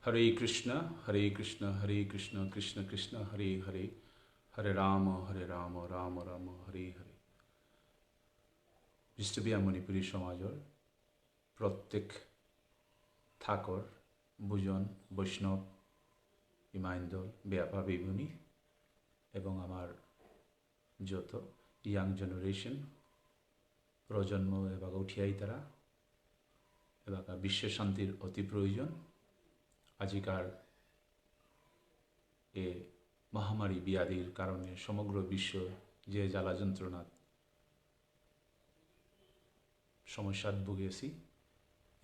Hare Krishna, Hare Krishna, Hare Krishna, Krishna Krishna, Hare Hare, Hare Rama, Rama Rama, Hare Hare। Bishnupriya Manipuri সমাজৰ প্রত্যেক থাকৰ বুজন বৈষ্ণৱ ইমাইন্দল ব্যাপা বিভূনি এবং আমার যত ইয়াং জেনারেশন প্রজন্ম এবার উঠিয়াই তারা এবার বিশ্ব শান্তির অতি প্রয়োজন। আজিকার এ মহামারী ব্যাধির কারণে সমগ্র বিশ্ব যে জ্বালা যন্ত্রণা সমস্যাত ভুগেছি,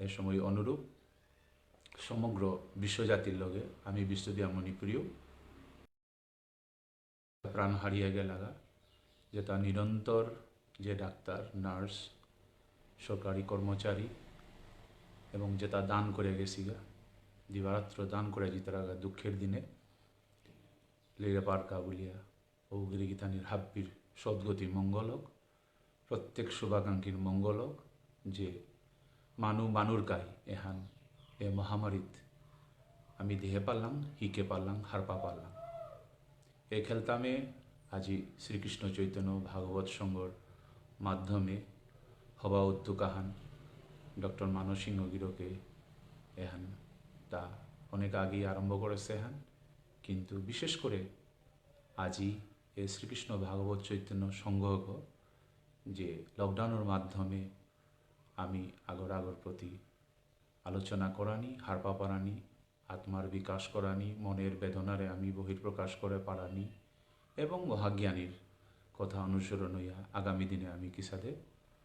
এ সময় অনুরূপ সমগ্র বিশ্বজাতির লগে আমি বিষ্ণুপ্রিয়া মণিপুরীও প্রাণ হারিয়ে গেলাগা, যেটা নিরন্তর যে ডাক্তার নার্স সরকারি কর্মচারী এবং যেটা দান করে গেছিগা দিবারাত্র দান করে জিতারাগা দুঃখের দিনে লেরে পার্কা বলিয়া ও গিরিগিতানির হাব্বির সদ্গতি মঙ্গলক প্রত্যেক শুভাকাঙ্ক্ষীর মঙ্গলক যে মানুর কাই এহান এ মহামারীত আমি দেহে পারলাম হিকে পারলাম হারপা পারলাম। এ খেলতামে আজি শ্রীকৃষ্ণ চৈতন্য ভাগবত সংঘর মাধ্যমে হবা উদ্যোগাহান ডক্টর মানসিংহ গিরকে এহান তা অনেক আগেই আরম্ভ করেছে এহান, কিন্তু বিশেষ করে আজি এ শ্রীকৃষ্ণ ভাগবত চৈতন্য সংঘক যে লকডাউনের মাধ্যমে আমি আগর প্রতি আলোচনা করানি হারপা পারানি আত্মার বিকাশ করানি মনের বেদনারে আমি বহির্প্রকাশ করে পারানি এবং মহাজ্ঞানীর কথা অনুসরণ হইয়া আগামী দিনে আমি কিসাদে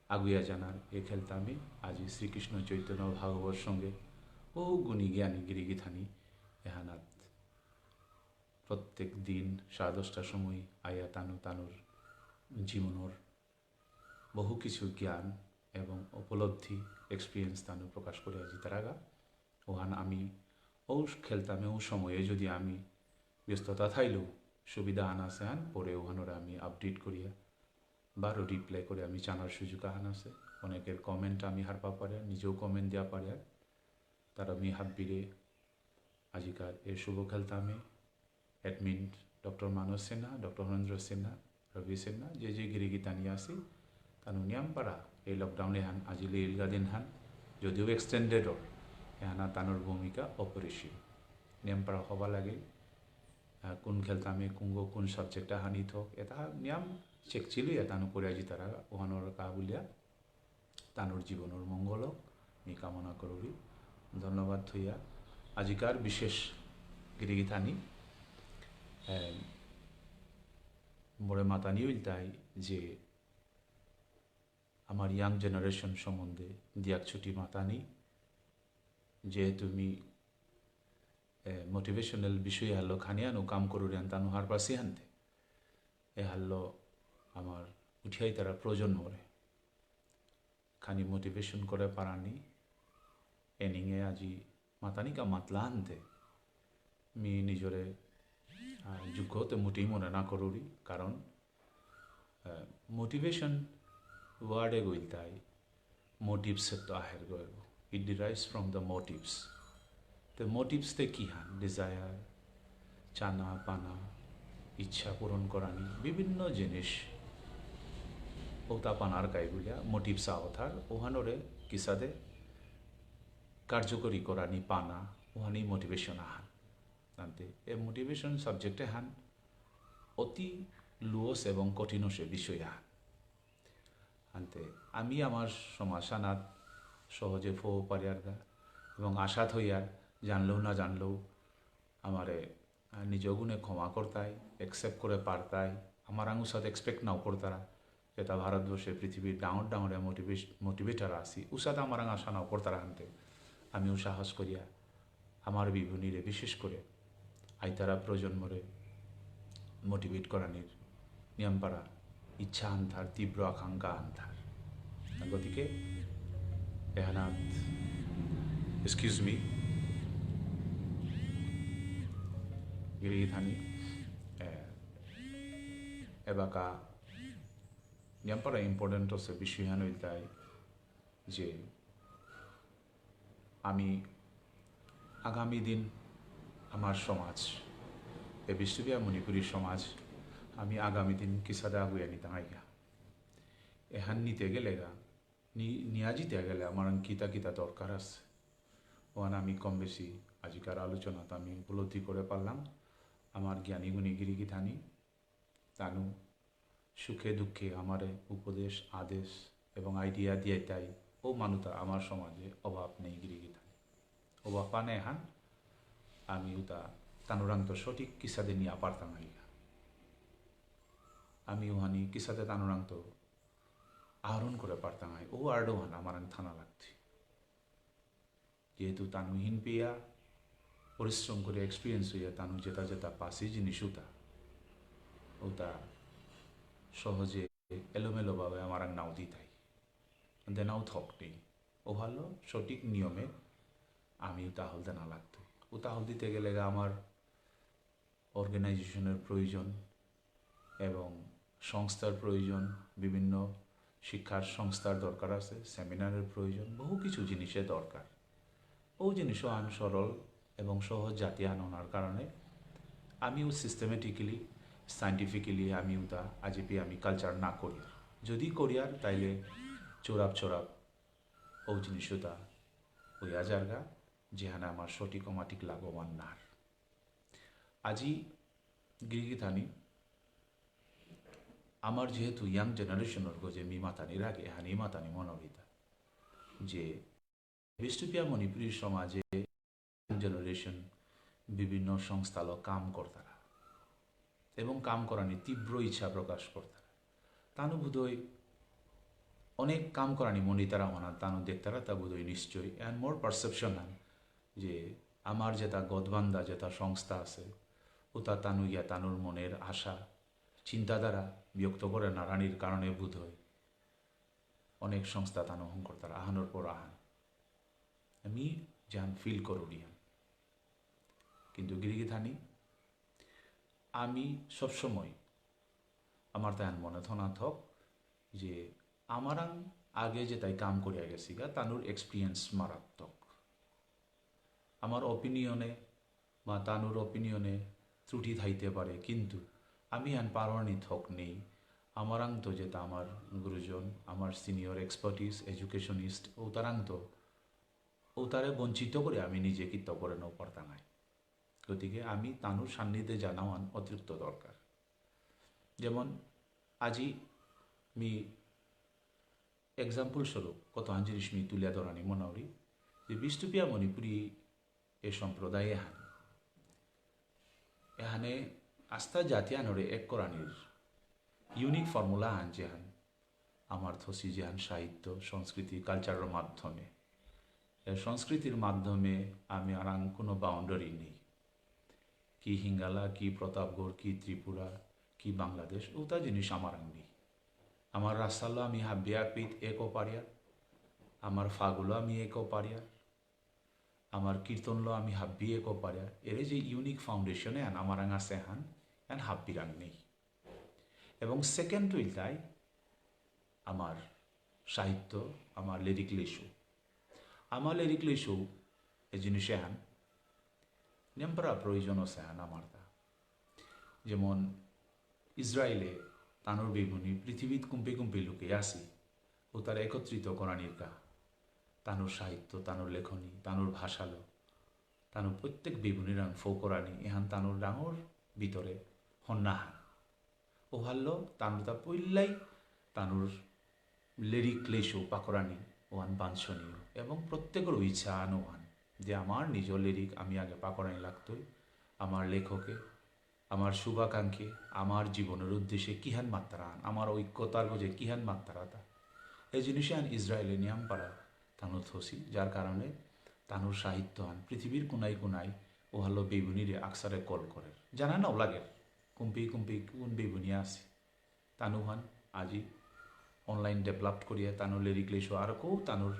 আগুয়া জানার এ খেলতামে আজি শ্রীকৃষ্ণ চৈতন্য ভাগবত সঙ্গে বহু গুণী জ্ঞানী গিরিগিথানি এহানাত প্রত্যেক দিন 10:30টার সময় আয়া তানুর জীবনের বহু কিছু জ্ঞান এবং উপলব্ধি এক্সপিরিয়েন্স তানু প্রকাশ করে আজি তারাগা ওহান আমি ও খেলতামে ও সময়ে যদি আমি ব্যস্ততা থাইলেও সুবিধা আন আছে হান পরে ওহানোর আমি আপডেট করিয়া বারো রিপ্লাই করে আমি জানার সুযোগ আহান আছে। অনেকের কমেন্ট আমি হারপা পারে নিজেও কমেন্ট দেওয়া পারে তারা আমি হাব্বিরে আজিকার এ শুভ খেলতামে অ্যাডমিন ডক্টর মানস সিনহা ডক্টর হরেন্দ্র সিনহা রবি সিনহা যে গিরিগিতানি আসি তানু নিয়ম পারা এই লকডাউনে হান আজি লীলগা দিন হান যদিও এক্সটেন্ডেডর এহানা তানোর ভূমিকা অপরিসীম নিয়ম পারা হবা লাগে কোন খেলতামে কোন সাবজেক্টটা হানি থক এটা নিয়ম চেকচিলি তানু করে আজি তারা ওহানোর কা বুলিয়া তানোর জীবনের মঙ্গলক নি কামনা করি। ধন্যবাদ থইয়া আজিকার বিশেষ গিরিগিথানি মোরে মাতানি তাই যে আমার ইয়াং জেনারেশন সম্বন্ধে দিয়াক ছুটি মাতানি যে তুমি মোটিভেশনাল বিষয় হাল্লো খানিয়ানো কাম করুরিয়ান তানু হার পাশে হানতে এ হাল্লো আমার উঠিয়াই তারা প্রজন্মরে খানি মোটিভেশন করে পারানি এনিংয়ে আজি মাতানিকা মাতলা আনতে মি নিজরে যোগ্যতে মোটেই মনে না করুরি, কারণ মোটিভেশন ওয়ার্ডে গইল তাই মোটিভস তো আহের গইব ইট ডিরাইভস ফ্রম দ্য মোটিভস। তো মোটিভস তে কি হান ডিজায়ার চানা পানা ইচ্ছা পূরণ করানি বিভিন্ন জিনিস ওতা পানার গাইগুলিয়া মোটিভস আওথার ওহানোরে কিসাদে কার্যকরী করানি পানা ওহানি মোটিভেশন আহান জানতে এ মোটিভেশন সাবজেক্টে হান অতি লুয়স এবং কঠিন সে বিষয় আহান আনতে আমি আমার সমাসানাত সহজে ফো পারিয়ার গা এবং আশাত হইয়ার জানলেও না জানলেও আমারে নিজ গুণে ক্ষমা করতাই একসেপ্ট করে পারতাই আমার আঙুর সাথে এক্সপেক্ট নাও করতারা যেটা ভারতবর্ষে পৃথিবীর ডাঙর মোটিভেটার আসি উসাতে আমার আশা নাও করতারা আনতে আমিও সাহস করিয়া আমার বিভূনিরে বিশেষ করে আইতারা প্রজন্মরে মোটিভেট করানির নিয়ম পারা ইচ্ছা আনথার তীব্র আকাঙ্ক্ষা আনথার গতিকে এহানাত এক্সকিউজ মি গিরিগিথানি এবাকা নিয়ামপারা ইম্পর্টেন্ট হচ্ছে বিষয় হান হইতাই যে আমি আগামী দিন আমার সমাজ এ বিষ্ণুপ্রিয়া মণিপুরী সমাজ আমি আগামী দিন কিসাদা আগুয়া নিতে আইগা এহান নিতে গেলে নিয়া জিতে গেলে আমার কিতা কিতা দরকার আছে ওখানে আমি কম বেশি আজিকার আলোচনাতে আমি উপলব্ধি করে পারলাম আমার জ্ঞানী গুণী গিরিগি থানি তানু সুখে দুঃখে আমার উপদেশ আদেশ এবং আইডিয়া দিয়ে তাই ও মানুতা আমার সমাজে অভাব নেই গিরিগি থানি অভাব পানে হান আমি উতা তানুরাং তো সঠিক কিসাদে নিয়ে পারতাম আইগা আমি ওহানি কিসাদে তানুরাং তো আহরণ করে পারতাম ও আর্ডো হান আমার থানা লাগছে যেহেতু তানু হিন পেয়া পরিশ্রম করে এক্সপিরিয়েন্স হইয়া তানু যেটা যেটা পাশি জিনিস ওটা সহজে এলোমেলোভাবে আমার নাও দিতাই দেনাও থক নেই ও ভালো সঠিক নিয়মে আমি তাহল দেনা লাগতো ও তাহল দিতে গেলে আমার অর্গানাইজেশনের প্রয়োজন এবং সংস্থার প্রয়োজন বিভিন্ন শিক্ষার সংস্থার দরকার আছে সেমিনারের প্রয়োজন বহু কিছু জিনিসের দরকার ও জিনিসও আন সরল এবং সহজ জাতি আনার কারণে আমিও সিস্টেমেটিক্যালি সাইন্টিফিক্যালি আমি ওটা আজেপি আমি কালচার না করি যদি করিয়ার তাইলে চোরাপ ও জিনিস ওটা ওই আজারগা যেখানে আমার সঠিক অমাটিক লাগবান নার আজি গিরিগিথানি আমার যেহেতু ইয়াং জেনারেশনের যে মি মাতানির আগে হানি মাতানি মনোবিতা যে বিষ্ণুপ্রিয়া মণিপুরী সমাজে জেনারেশন বিভিন্ন সংস্থালো কাম করতারা এবং কাম করানি তীব্র ইচ্ছা প্রকাশ করতারা তানু বোধহয় অনেক কাম করানি মনি তারা হনা তানু দেখতারা তা বোধহয় নিশ্চয়ই অ্যান্ড মোর পারসেপশন হান যে আমার যেটা গদবান্ধা যেটা সংস্থা আছে ওটা তানু ইয়া তানুর মনের আশা চিন্তাধারা ব্যক্ত করে নারানির কারণে বোধহয় অনেক সংস্থা তানু হং করতারা আহানোর পর আহান আমি যান ফিল করুড়িয়ান কিন্তু গিরিগিথানি আমি সবসময় আমার তাই মনে থনা থক যে আমারাং আগে যে তাই কাম করিয়া গেছি গা তানুর এক্সপিরিয়েন্স মারাত্মক আমার অপিনিয়নে বা তানুর অপিনিয়নে ত্রুটি থাইতে পারে কিন্তু আমি আন পারণি থক নেই আমারাং তো যেটা আমার গুরুজন আমার সিনিয়র এক্সপার্টিস এডুকেশনিস্ট ও তারাং তো ও তারে বঞ্চিত করে আমি নিজে কীর্ত করে নেও পারতাঙাই গতিকে আমি তানুর সান্নিধ্যে জানাওয়ান অতিরিক্ত দরকার যেমন আজি মি এক্সাম্পল স্বরূপ কত জিনিস মি তুলিয়া ধরানি মনাউরি যে বিষ্ণুপ্রিয়া মণিপুরী এ সম্প্রদায়ে এখানে আস্থা জাতিয়ানরে এক করানির ইউনিক ফর্মুলা হান যেহান আমার থসি যেহান সাহিত্য সংস্কৃতি কালচারের মাধ্যমে সংস্কৃতির মাধ্যমে আমি আর কোনো বাউন্ডারি নেই কি হিঙ্গালা কি প্রতাপগড় কি ত্রিপুরা কি বাংলাদেশ ওটা জিনিস আমার নেই আমার রাস্তালো আমি হাবিয়াপিত একও পারিয়ার আমার ফাগুলো আমি একও পারিয়ার আমার কীর্তনলো আমি হাব্বি একও পারিয়ার এর যে ইউনিক ফাউন্ডেশনে আমার আছে হান এন হাব্বিরাং নেই এবং সেকেন্ড উইলটাই আমার সাহিত্য আমার লিরিক লিসু আমার লিরিক লিসু এই জিনিসে হান নেমপরা প্রয়োজন আছে হান আমার তা যেমন ইসরায়েলে তানুর বিভুনি পৃথিবীত কুম্পি লুকে আসি ও তার একত্রিত করানির কা তানুর সাহিত্য তানুর লেখনী তানুর ভাষালো তানুর প্রত্যেক বিভুনি রাং ফৌকরানি এহান তানুর ডাঙর ভিতরে হন্নাহান ও ভাল্লো তানুর তা পইল্লাই তানুর লিরিক লেশো পাকরানি ওহান বাঞ্ছনীয় এবং প্রত্যেকের ইচ্ছা আনোহান যে আমার নিজ লিরিক আমি আগে পাকরানি লাগতোই আমার লেখকে আমার শুভাকাঙ্ক্ষী আমার জীবনের উদ্দেশ্যে কিহান মাত্রা আন আমার ঐক্যতার বোঝে কিহান মাত্রা তা এই জিনিসে আন ইসরায়েলে নিয়াম পারা তানুর থসি যার কারণে তানুর সাহিত্য আন পৃথিবীর কোনায় কোনায় ও হলো বেগুনিরে আকসারে কল করে জানা নাও লাগে কুম্পি কোন বেগুনি আছে তানুহান আজি অনলাইন ডেভেলপ করিয়া তানুর লিরিক লেশো আর কেউ তানুর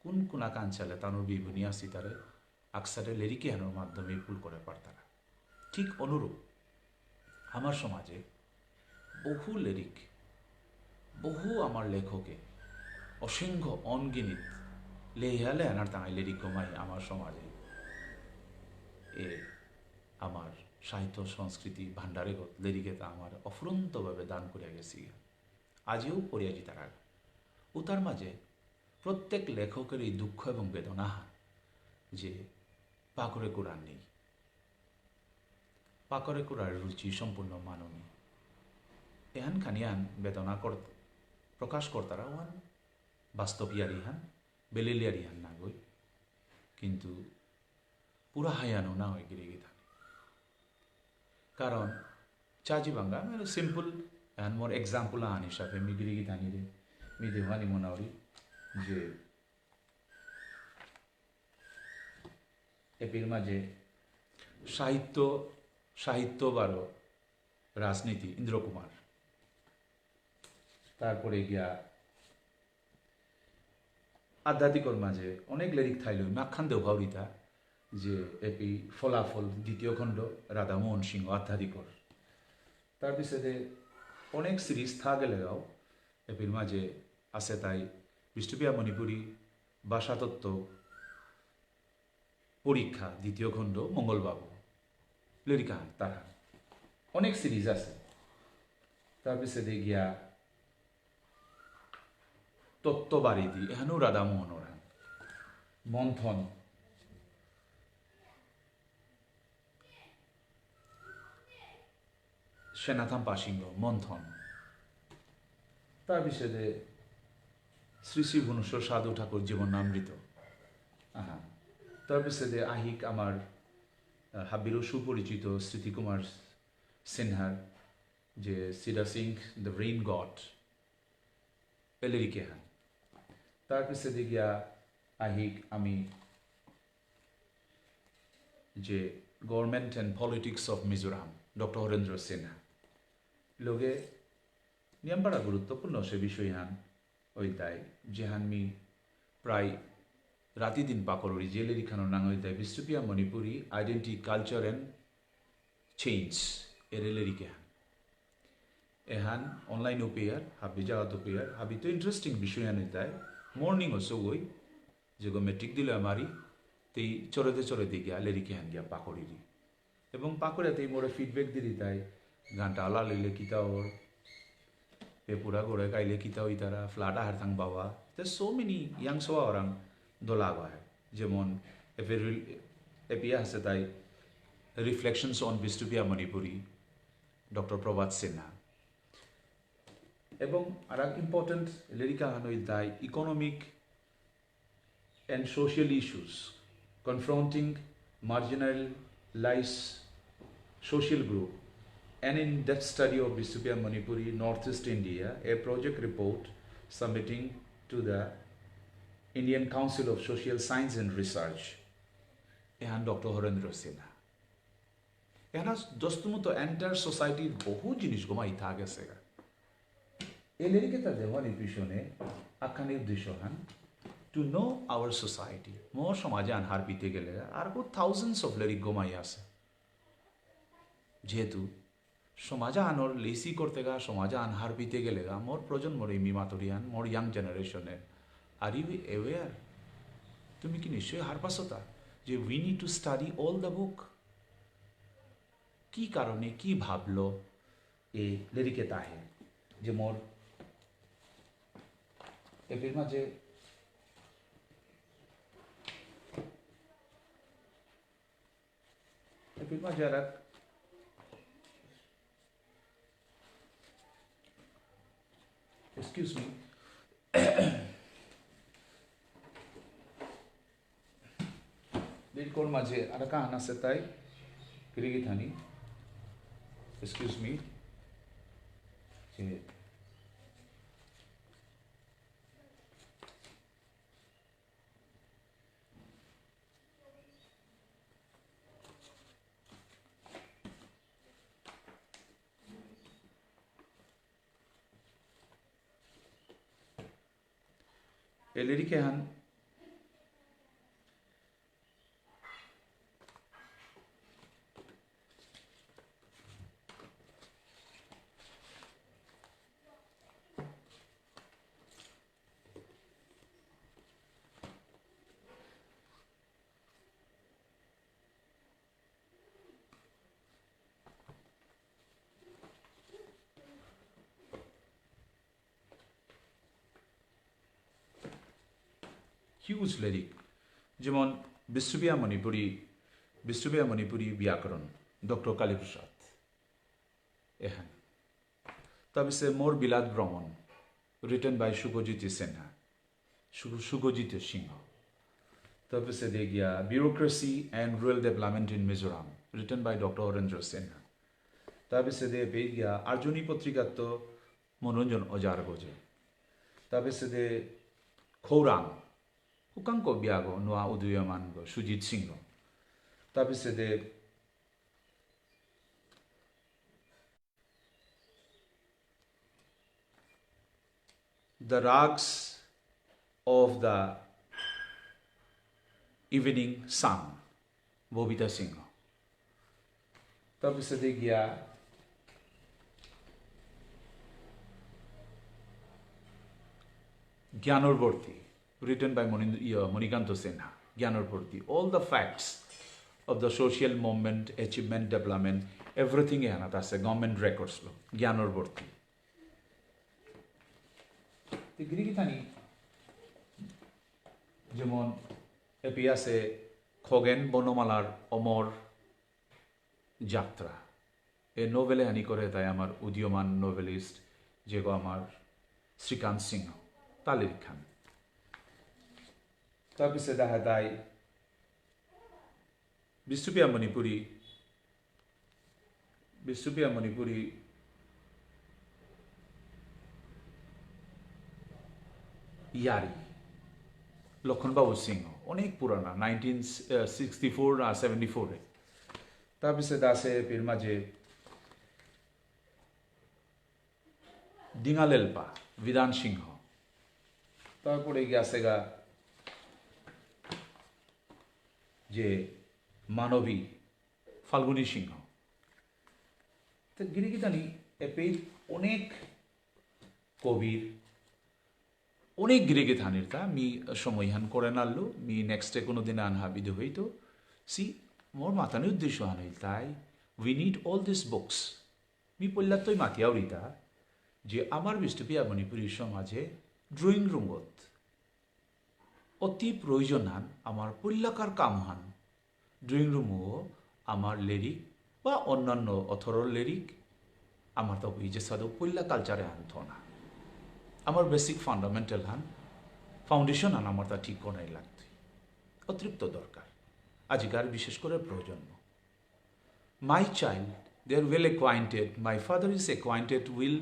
কোন কোনা কাঞ্চালে তানুর বেগুনি আসি তারে আকসারে লিরিকে আনোর মাধ্যমে পুল করে পারতারা ঠিক অনুরূপ আমার সমাজে বহু লিরিক, বহু আমার লেখকে অসংখ্য অনগিনিত লেহালে আনার তাঙাই লিরিক কমাই আমার সমাজে এ আমার সাহিত্য সংস্কৃতি ভাণ্ডারে লিরিকে তা আমার অফুরন্তভাবে দান করিয়া গেছি। আজিও পড়িয়াছি তারা। ও তার মাঝে প্রত্যেক লেখকের এই দুঃখ এবং বেদনা যে পাকড়ে কোরআন নেই, পাকড়ে কোরআর রুচি সম্পূর্ণ মাননী এহান খানিয়ান বেদনা প্রকাশ করতারা ওহান বাস্তবিয়ারি হান বেলেলিয়ারি হান না গই, কিন্তু পুরা হায়ানো না হয় গিরে গিয়ে থাকে। কারণ চাজি বাঙ্গা সিম্পল এহান মোর এক্সাম্পল আন হিসাবে মি গিরে গিয়ে থানি রে মি দেওয়ানি মনাওরি যে এপির মাঝে সাহিত্য বারো রাজনীতি ইন্দ্রকুমার, তারপরে গিয়া আধ্যাত্মিকর মাঝে অনেক লিরিক থাইল মাখান দেও ভাউরিতা যে এপি ফলাফল দ্বিতীয় খণ্ড রাধামোহন সিংহ আধ্যাত্মিকর। তারপিছতে অনেক সিরিজ থাকে লেগাও এপির মাঝে আছে তাই বিষ্ণুপ্রিয়া মণিপুরী ভাষাতত্ত্ব পরীক্ষা দ্বিতীয় খণ্ড মঙ্গলবাবু লিরিকা তারা অনেক সিরিজ আছে। তারপিছতে গিয়া তত্ত্ববারিধি এখানেও রাধামোহন ওরান মন্থন, সেনাথাম পাসিংহ মন্থন, তারপিছতে শ্রী শ্রী ভুবনেশ্বর সাধু ঠাকুর জীবনামৃত। তারপিছতে আহিক আমার হাবিরও সুপরিচিত স্মৃতিকুমার সিনহার যে সিডা সিং দ্য রেইন গড এলেরিকে হান। তারপিছতে গিয়া আহিক আমি যে government and politics of Mizoram doctor Harendra Sinha লোকে নিয়মপাড়া গুরুত্বপূর্ণ সে বিষয় হান ওই তাই যেহান মি প্রায় রাতি দিন পাকড়ি যে লিরিখানো নাং ওই তাই Bishnupriya Manipuri identity culture and change এর লিরিকে হান এহান অনলাইন ওপেয়ার হাবি জাগাত ওপেয়ার হাবি তো ইন্টারেস্টিং বিষয় হান তাই মর্নিং ও সগই যে মেট্রিক দিল আমারই তেই চড়তে গিয়া লিরিকে হান গিয়া পাকড়ি এবং পাকড়াতেই মোরে ফিডব্যাক দিলি তাই গানটা আলা লিলে কিতা ওর এ পুরা গোড়ে গাইলে কিতা ওই তারা ফ্লাটা হার থাং বাবা সো মেনি ইয়াং সোয়া ওরাং দোলা হয় যেমন এপিয়া আছে তাই reflections on Bishnupriya Manipuri doctor Prabhat Sinha এবং আর এক ইম্পর্টেন্ট লিরিকা হানই তাই economic and social issues confronting marginalized social group. An in-depth study of Bistupiya Manipuri, Northeast India, a project report submitting to the Indian Council of Social Science and Research. And Dr. Horendra Sinha. এখানে দোস্তমতো enter সোসাইটির বহু জিনিস গোমাই থাকে সেগা এই লিরিকে তার দেওয়ানির পিছনে আখ্যান উদ্দেশ্য হান টু নো আওয়ার সোসাইটি মোর সমাজে আনহার পিতে গেলে আর থাউজেন্ডস অফ লিরিক গোমাই আছে যেহেতু সমাজে আনোর লেসি করতে গা সমাজে আনহার পিতে গেলে গা মোর প্রজন্মর এই মিমাতরিয়ান মোর ইয়াং জেনারেশনের আর ইউ অ্যাওয়ার তুমি কি নিশ্চয়ই হার পাসতা যে we need to study all the book কি কারণে কি ভাবলো এ লিরিকে তাহে যে মোর এর মাঝে এর মাঝে আর excuse me লিরিকর মাঝে আর কাহান আছে তাই কিরিগি থানি excuse me যে এই লিরিকে হান হিউজ লিরিক, যেমন বিষ্ণুপ্রিয়া মণিপুরী ব্যাকরণ ডক্টর কালীপ্রসাদ এখান। তাৰপিছত মোৰ বিলাত ভ্ৰমণ রিটেন বাই সুগজিত সিংহ। তাৰপিছত গিয়া bureaucracy and rural development in Mizoram written by doctor Harendra Sinha. তাৰপিছত গিয়া আর্জনী পত্রিকাত মনোরঞ্জন অজার গজে। তাৰপিছত খৌরাং হুকাংক বিয়াগ নোয়া উদীয়মান সুজিত সিংহ। তাৰপিছত The Rags of the Evening Sun, Bobita Singh. তাৰপিছত গিয়া জ্ঞানৰবর্তী written by Monikanta Sinha. জ্ঞানরবর্তী, all the facts of the social movement, achievement, development, everything এখানে আছে, গভর্নমেন্ট রেকর্ডস লো জ্ঞানরবর্তী। গিরিগিথানি যেমন এপি আছে খগেন বনমালার অমর যাত্রা, এই নোভেলে হানি করে তাই আমার উদীয়মান নোভেলিস্ট যেগো আমার শ্রীকান্ত সিংহ তালির খান। তাৰপিছত দেখা যায় বিষ্ণুপ্ৰিয়া মণিপুরী ইয়ারি লক্ষণবাবু সিংহ, অনেক পুরানা 1964 আর 74-এ। তাৰপিছত আছে এর মাঝে ডিঙালেলপা বিধান সিংহ। তারপরে গেছে গা যে মানবী ফাল্গুনী সিংহ। তো গিরিগিতানি এপে অনেক কবির অনেক গিরিগিথানির তা মি সময়হান করে নাড়লো মি নেক্সটে কোনো দিন আনহা বিধ হইতো সি মোর মাথানি উদ্দেশ্য হান হইল তাই we need all this books মি পল্লাত্তই মাতিয়াউরিতা যে আমার বিষ্ণুপ্রিয়া মণিপুরী সমাজে ড্রয়িং রুমত অতি প্রয়োজন হান আমার পল্লাকার কাম হান ড্রয়িং রুমও আমার লিরিক বা অন্যান্য অথরর লিরিক আমার তো যে সাদু পল্লা কালচারে আনত না আমার বেসিক ফান্ডামেন্টাল হান ফাউন্ডেশন হান আমার তা ঠিক কোনাই লাগতো অতৃপ্ত দরকার আজিকার বিশেষ করে প্রজন্ম। My child they are well acquainted, my father is acquainted will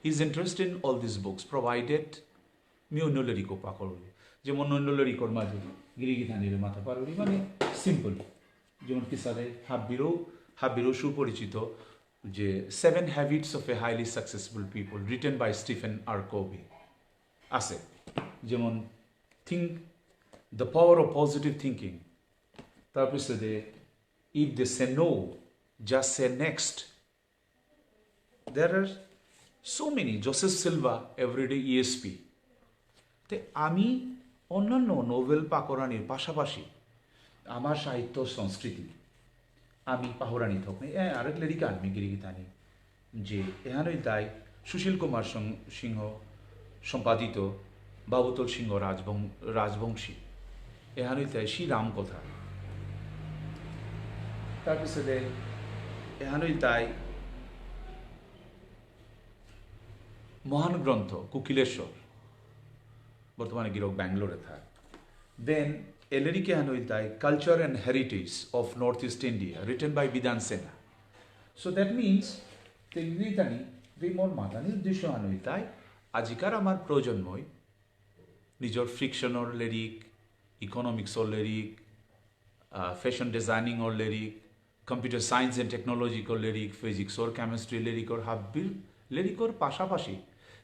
he is interested in all this books provided মি অন্য লিরিকও পাকড়ি যেমন অন্য লিরিকর মাঝে গিরিগিথানির মাথা পারুরি মানে সিম্পল যেমন কিসারে হাব্বিরও সুপরিচিত যে 7 habits of a highly successful people written by Stephen R Covey আছে, যেমন think the power of positive thinking. তারপরে if they say no just say next, there are so many, Joseph Silva everyday ESP. তো আমি অন্যান্য Nobel পাকরানির পাশাপাশি আমার সাহিত্য সংস্কৃতি আমি পাহরানি থাকি আরেক লিরিকা আমি গিরিগিতানি যে এহানই তাই সুশীল কুমার সিংহ সম্পাদিত বাবুতল সিংহ রাজবংশী এহানই তাই শ্রীরাম কথা। তারপরে এহানই তাই মহান গ্রন্থ কুকিলেশ্বর বর্তমানে গিরক ব্যাঙ্গালোরে থাক। দেন এলেরিকে হানই তাই culture and heritage of North East India written by Bidhan Sena. So that means তেগিতানি মোর মাতানির উদ্দেশ্য হানই তাই আজিকার আমার প্রজন্মই নিজের ফ্রিকশনের লিরিক, ইকোনমিক্সর লিরিক, ফ্যাশন ডিজাইনিংর লিরিক, কম্পিউটার সায়েন্স অ্যান্ড টেকনোলজিকর লিরিক, ফিজিক্সর কেমিস্ট্রি লিরিকর হাব্বির লিরিকর পাশাপাশি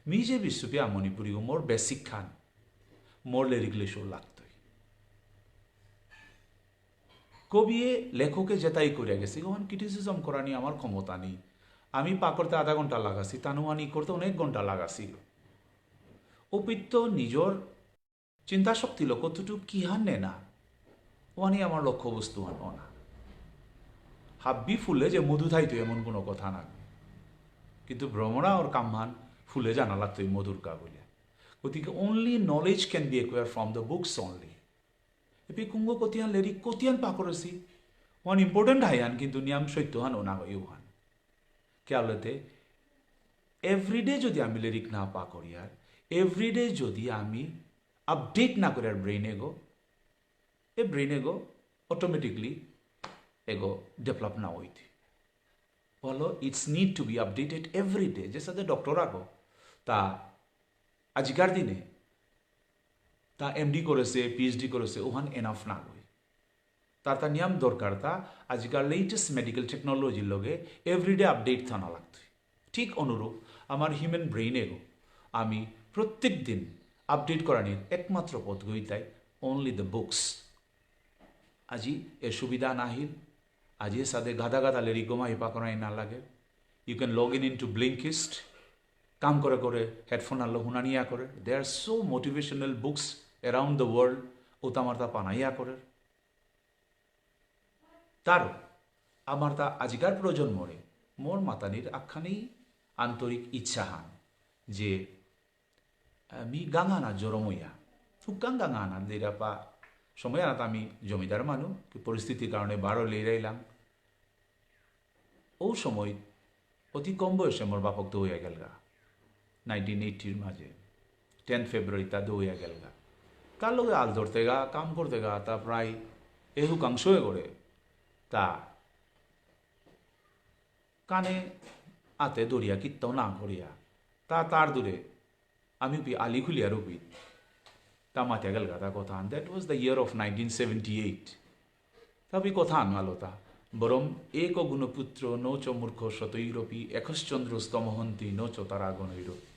মি যে বিশ্বপ্রিয়া মণিপুরী মোর বেসিক খান মোর লিরিক লেশোর লাগতই কবিয়ে লেখকে যেতাই করে গেছি ওখান ক্রিটিসিজম করা নিয়ে আমার ক্ষমতা নেই। আমি পা করতে আধা ঘন্টা লাগাছি, তানুয়ানি করতে অনেক ঘন্টা লাগাছি। অপিত্ত নিজর চিন্তা শক্তি লোক কতটুকু কি হান নে না ওয়ানি আমার লক্ষ্যবস্তু হান না। হাব্বি ফুলে যে মধু থাইতো এমন কোনো কথা না, কিন্তু ভ্রমণা ওর কামহান ফুলে জানা লাগতো এই মধুর কা বলে। গতিকে only knowledge can be acquire from the books only, এপি কুঙ্গ কতিয়ান লিরিক কতিয়ান পাকরেছি ওয়ান ইম্পর্টেন্ট হাইয়ান কিন্তু নিয়াম সত্যহান ওনা ইউহান কেয়ালতে এভরিডে যদি আমি লিরিক না পা করি আর এভরিডে যদি আমি আপডেট না করি আর ব্রেইনে গো এ ব্রেইনে গো অটোমেটিকলি এগো ডেভেলপ না হইতে বলো it's need to be updated everyday যে সাথে ডক্টর আগো তা আজকার দিনে তা এমডি করেছে পিএইচডি করেছে ওহান এনাফ না হই তার তা নিয়ম দরকার তা আজকাল লেটেস্ট মেডিকেল টেকনোলজির লগে এভরিডে আপডেট থানা লাগতো ঠিক অনুরূপ আমার হিউম্যান ব্রেইনে গো আমি প্রত্যেক দিন আপডেট করানির একমাত্র পথ গইতাই অনলি দ্য বুকস আজি এর সুবিধা নাহিল আজি সাথে গাদা গাদা লেরি গোমা হিপা করাই না লাগে you can log in to Blinkist কাম করে করে হেডফোন আনলো হুনানিয়া করে they are so motivational books around the world ওতামার তা পানাইয়া করে তারও আমার তা আজকার প্রজন্মরে মোর মাতানির আখ্যানেই আন্তরিক ইচ্ছা হান যে আমি গাঙানা জরমইয়া হুকাং গাঙানা লেরাপা সময় আনাত আমি জমিদার মানুষ পরিস্থিতির কারণে বারো লেরাইলাম ও সময় অতি কম বয়সে মোর বাপক দৌয়া গেলগা 1980 মাঝে 10 ফেব্রুয়ারি তা দৌয়া গেলগা তার লগে আল ধরতে গা কাম করতে গা তা প্রায় এহুকাংশ হয়ে করে তা কানে আতে দরিয়া কিত্তাও না করিয়া তা তার দূরে আমি আলি খুলিয়া রুপি তা মাতিয়া গেল তা কথা আন that was the year of 1978 তাবি কথা আনমালো তা বরং এক গুণপুত্র নৌচ মূর্খ শতৈরপি একশ্চন্দ্র স্তমহন্তি নৌচ তারা গণৈরপি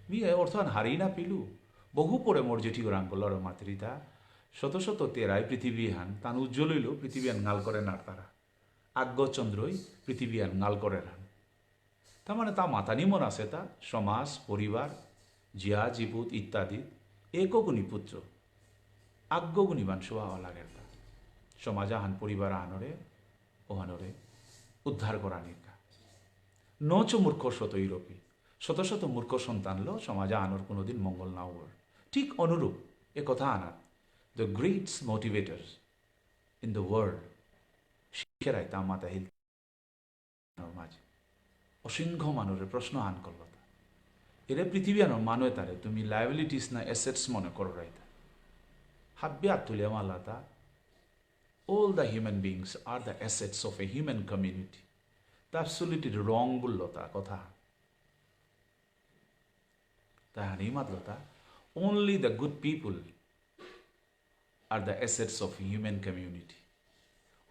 মি অর্থাৎ হারি না পিলু বহু পরে মোর জেঠি গোরাঙ্গলর মাতৃতা শত শত তেরাই পৃথিবী হান তান উজ্জ্বল হইল পৃথিবী নাল করে না তারা আজ্ঞচন্দ্রই পৃথিবী নাল করে রান তার মানে তা মাতানি মন আছে তা সমাজ পরিবার জিয়া জীবুত ইত্যাদি একগুণী পুত্র আজ্ঞগুণীবান শোয়া লাগের তা সমাজ আহান পরিবার আনরে ওহানরে উদ্ধার করা নিকা নচ মূর্খ শতৈরপি শত শত মূর্খ সন্তান লো সমাজে আনোর কোনোদিন মঙ্গল না ওর ঠিক অনুরূপ এ কথা আনার the greats motivators in the world শিখেরাই তা মাতা হিল মাঝে অসংখ্য মানুষের প্রশ্ন আন করলো তা এরে পৃথিবী আনো মানুষ তারে তুমি লায়াবিলিটিস না অ্যাসেটস মনে করো রাইতা হাব্বি আতুলিয়া মালা তা all the human beings are the assets of a human community তা absolutely wrong বললো তা কথা তাহানি মাতলো তা only the good people are the assets of a human community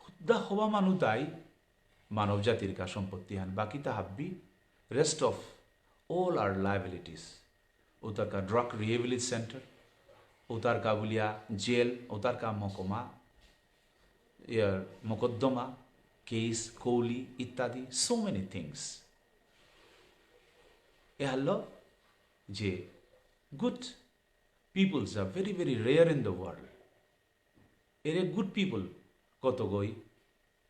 হুদ্দা হওয়া মানু তাই মানব জাতির কা সম্পত্তি হান বাকি তা হাব্বি rest of all our liabilities উতার কা ড্রাগ রিহেবিলিটি সেন্টার উতার কা বুলিয়া জেল উতার কা মকমা ইয়ার মোকদ্দমা কেস কৌলি ইত্যাদি সো মেনি থিংস এ হলো যে good peoples are very very rare in the world এর গুড পিপল কত গই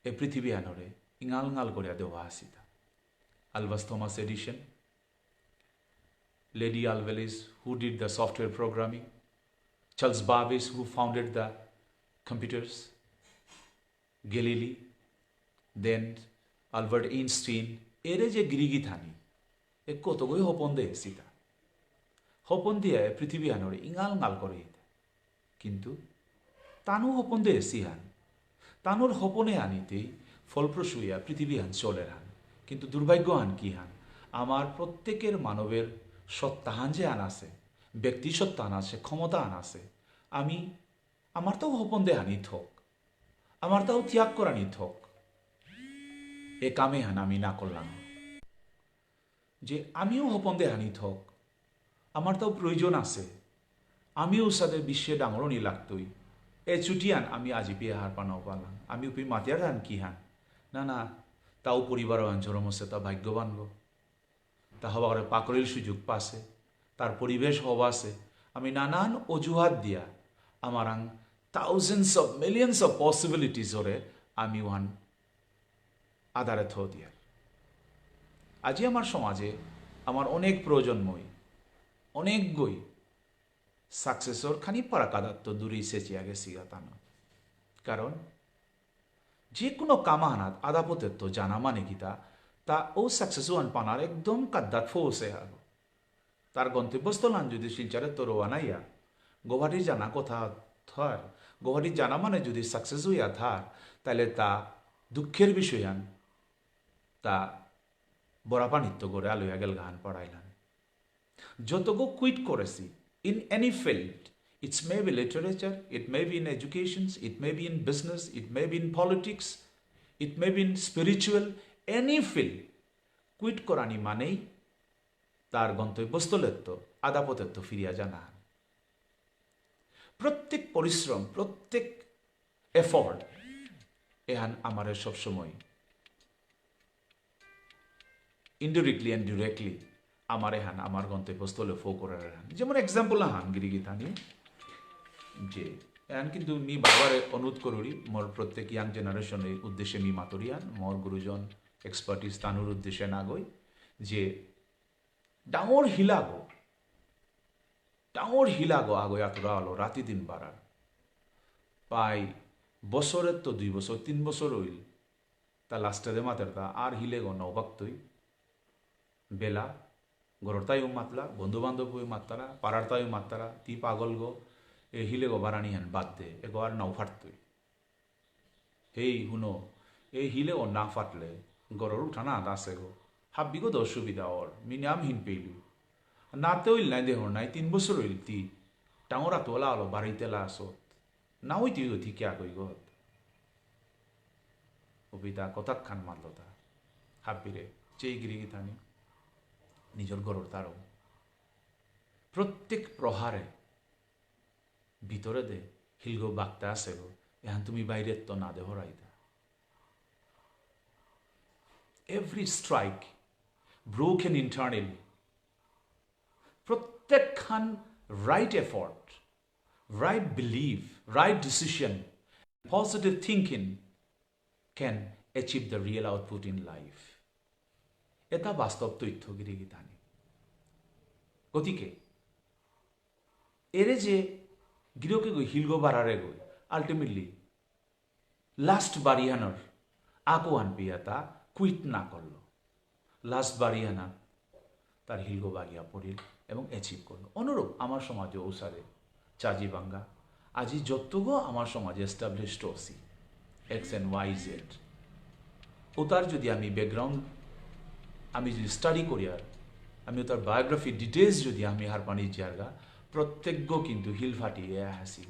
এ পৃথিবী আনরে ইঙাল ঙাল করিয়া দেওয়া আসিতা আলবাস Thomas Edison Lady Alvelis, who did the software programming, Charles Babbage, who founded the computers, Galilei, then Albert Einstein, এরে যে গিরিগি থানি এ কত গই হপন দে সীতা হপন দিয়ে পৃথিবী আনরে ইঙাল ঙাল করে কিন্তু তানু হপন দে সিহান তানুর হপনে আনিতেই ফলপ্রসূ ইয়া পৃথিবী হান চলে হান কিন্তু দুর্ভাগ্য হান কি হান আমার প্রত্যেকের মানবের সত্তা হান যে আন আছে ব্যক্তি সত্তা আন আছে ক্ষমতা আন আছে আমি আমার তাও হপন দে হানি থক আমার তাও ত্যাগ করানি থক এ কামে হান আমি না করলাম যে আমিও হপন দে হানি থক আমার তাও প্রয়োজন আছে আমিও সাথে বিশ্বে ডাঙরনি লাগতই এ ছুটিয়ান আমি আজি পিয়ে হার পানাও পালাম আমি উপি মাতিয়ার হান কি হান না না তাও পরিবার অঞ্চলমসে তা ভাগ্যবান গো তা হওয়া করে পাকড়ির সুযোগ পাশে তার পরিবেশ হওয়াছে আমি নানান অজুহাত দিয়া আমার thousands of millions of possibilities ওরে আমি ওয়ান আধারে থ দিয়ার আজি আমার সমাজে আমার অনেক প্রয়োজনময় অনেক গই সাকসেসর খানি পারাকাদাত্ত দূরেই সেচিয়া গেছি তানো কারণ যে কোনো কামাহানাত আদাপতের তো জানা মানে গীতা তা ও সাকসেস ওয়ান পানার একদম কাদ্দাত ফোসে হাগো তার গন্তব্যস্থলান যদি শিলচারে তো রোয়ানাইয়া গৌহাটির জানা কথা থার গৌহাটির জানা মানে যদি সাকসেস হইয়া থার তাহলে তা দুঃখের বিষয়ান তা বরাপানিত্য করে আলুয়া গেল গান পড়াইলাম যতগো কুইট করেছি in any field it's may be literature it may be in education it may be in business it may be in politics it may be in spiritual any field quit করানি মানেই তার গন্তব্যস্থলের তো আদাপতের তো ফিরিয়া জানা প্রত্যেক পরিশ্রম প্রত্যেক এফর্ট এহান আমার সবসময় ইনডিরেক্টলি অ্যান্ড ডিরেক্টলি আমার এহান আমার গন্তব্যস্থলে ফো করার এহান যেমন এক্সাম্পল হান গিরিগিতানি যে এহান কিন্তু মি বারবার অনুরোধ করি মোর প্রত্যেক ইয়াং জেনারেশনের উদ্দেশ্যে মি মাতরিয়ান মোর গুরুজন এক্সপার্টিস তানুর উদ্দেশ্যে না গই যে ডাঙর হিলাগো আগো এতটা হলো রাতি দিন বাড়ার পাই বছরের তো 2 বছর 3 বছর হইল তা লাস্টে মাতের তা আর হিলে গো নবাক্তই বেলা ঘরের তাইও মাতলা বন্ধু বান্ধব মাত্তারা পাড়ার তাইও মাত্তারা তি পাগল গো এ হিলে গো বারানি হেন বাদ দে এগো আর নাও ফাটতই হেই হুনো এই হিলে ও না ফাটলে গরর উঠানা আছে গো হাব্বি গো অসুবিধা ওর মিনিয়াম হিন পেইলু নাতে হইল নাই দেহ নাই 3 বছর হইল তি টাঙরা তোলা হলো বাড়িতেলা আসত না হইতি গতি কে আগই গত অবিদা কথাক খান মারল তা হাব্বিরে চেই গিরিগি থানি নিজের গরর তারও প্রত্যেক প্রহারে ভিতরে দে হিলগো বাগতে আসে গো এখন তুমি বাইরের তো না দেহ রাইতা এভরি স্ট্রাইক ব্রোকেন ইন্টারনালি প্রত্যেকখান right effort right believe right decision positive thinking can achieve the real output in life এটা বাস্তব তথ্য গিরিগিতানি গতিকে এরে যে গিরোকে গই হিলগো বাড়ারে গই আলটিমেটলি লাস্ট বাড়িয়ানোর আকোয়ান পিয়া তা কুইট না করলো লাস্ট বাড়িয়ানা তার হিলগো বাগিয়া পড়িল এবং অ্যাচিভ করলো অনুরূপ আমার সমাজে ওসারে চাজি বাঙ্গা আজি যতগো আমার সমাজে established OC X and Y Z ও তার যদি আমি ব্যাকগ্রাউন্ড আমি যদি স্টাডি করি আর আমি তার বায়োগ্রাফি ডিটেলস যদি আমি হার পানি জায়গা প্রত্যেক কিন্তু হিল ফাটিয়ে হাসি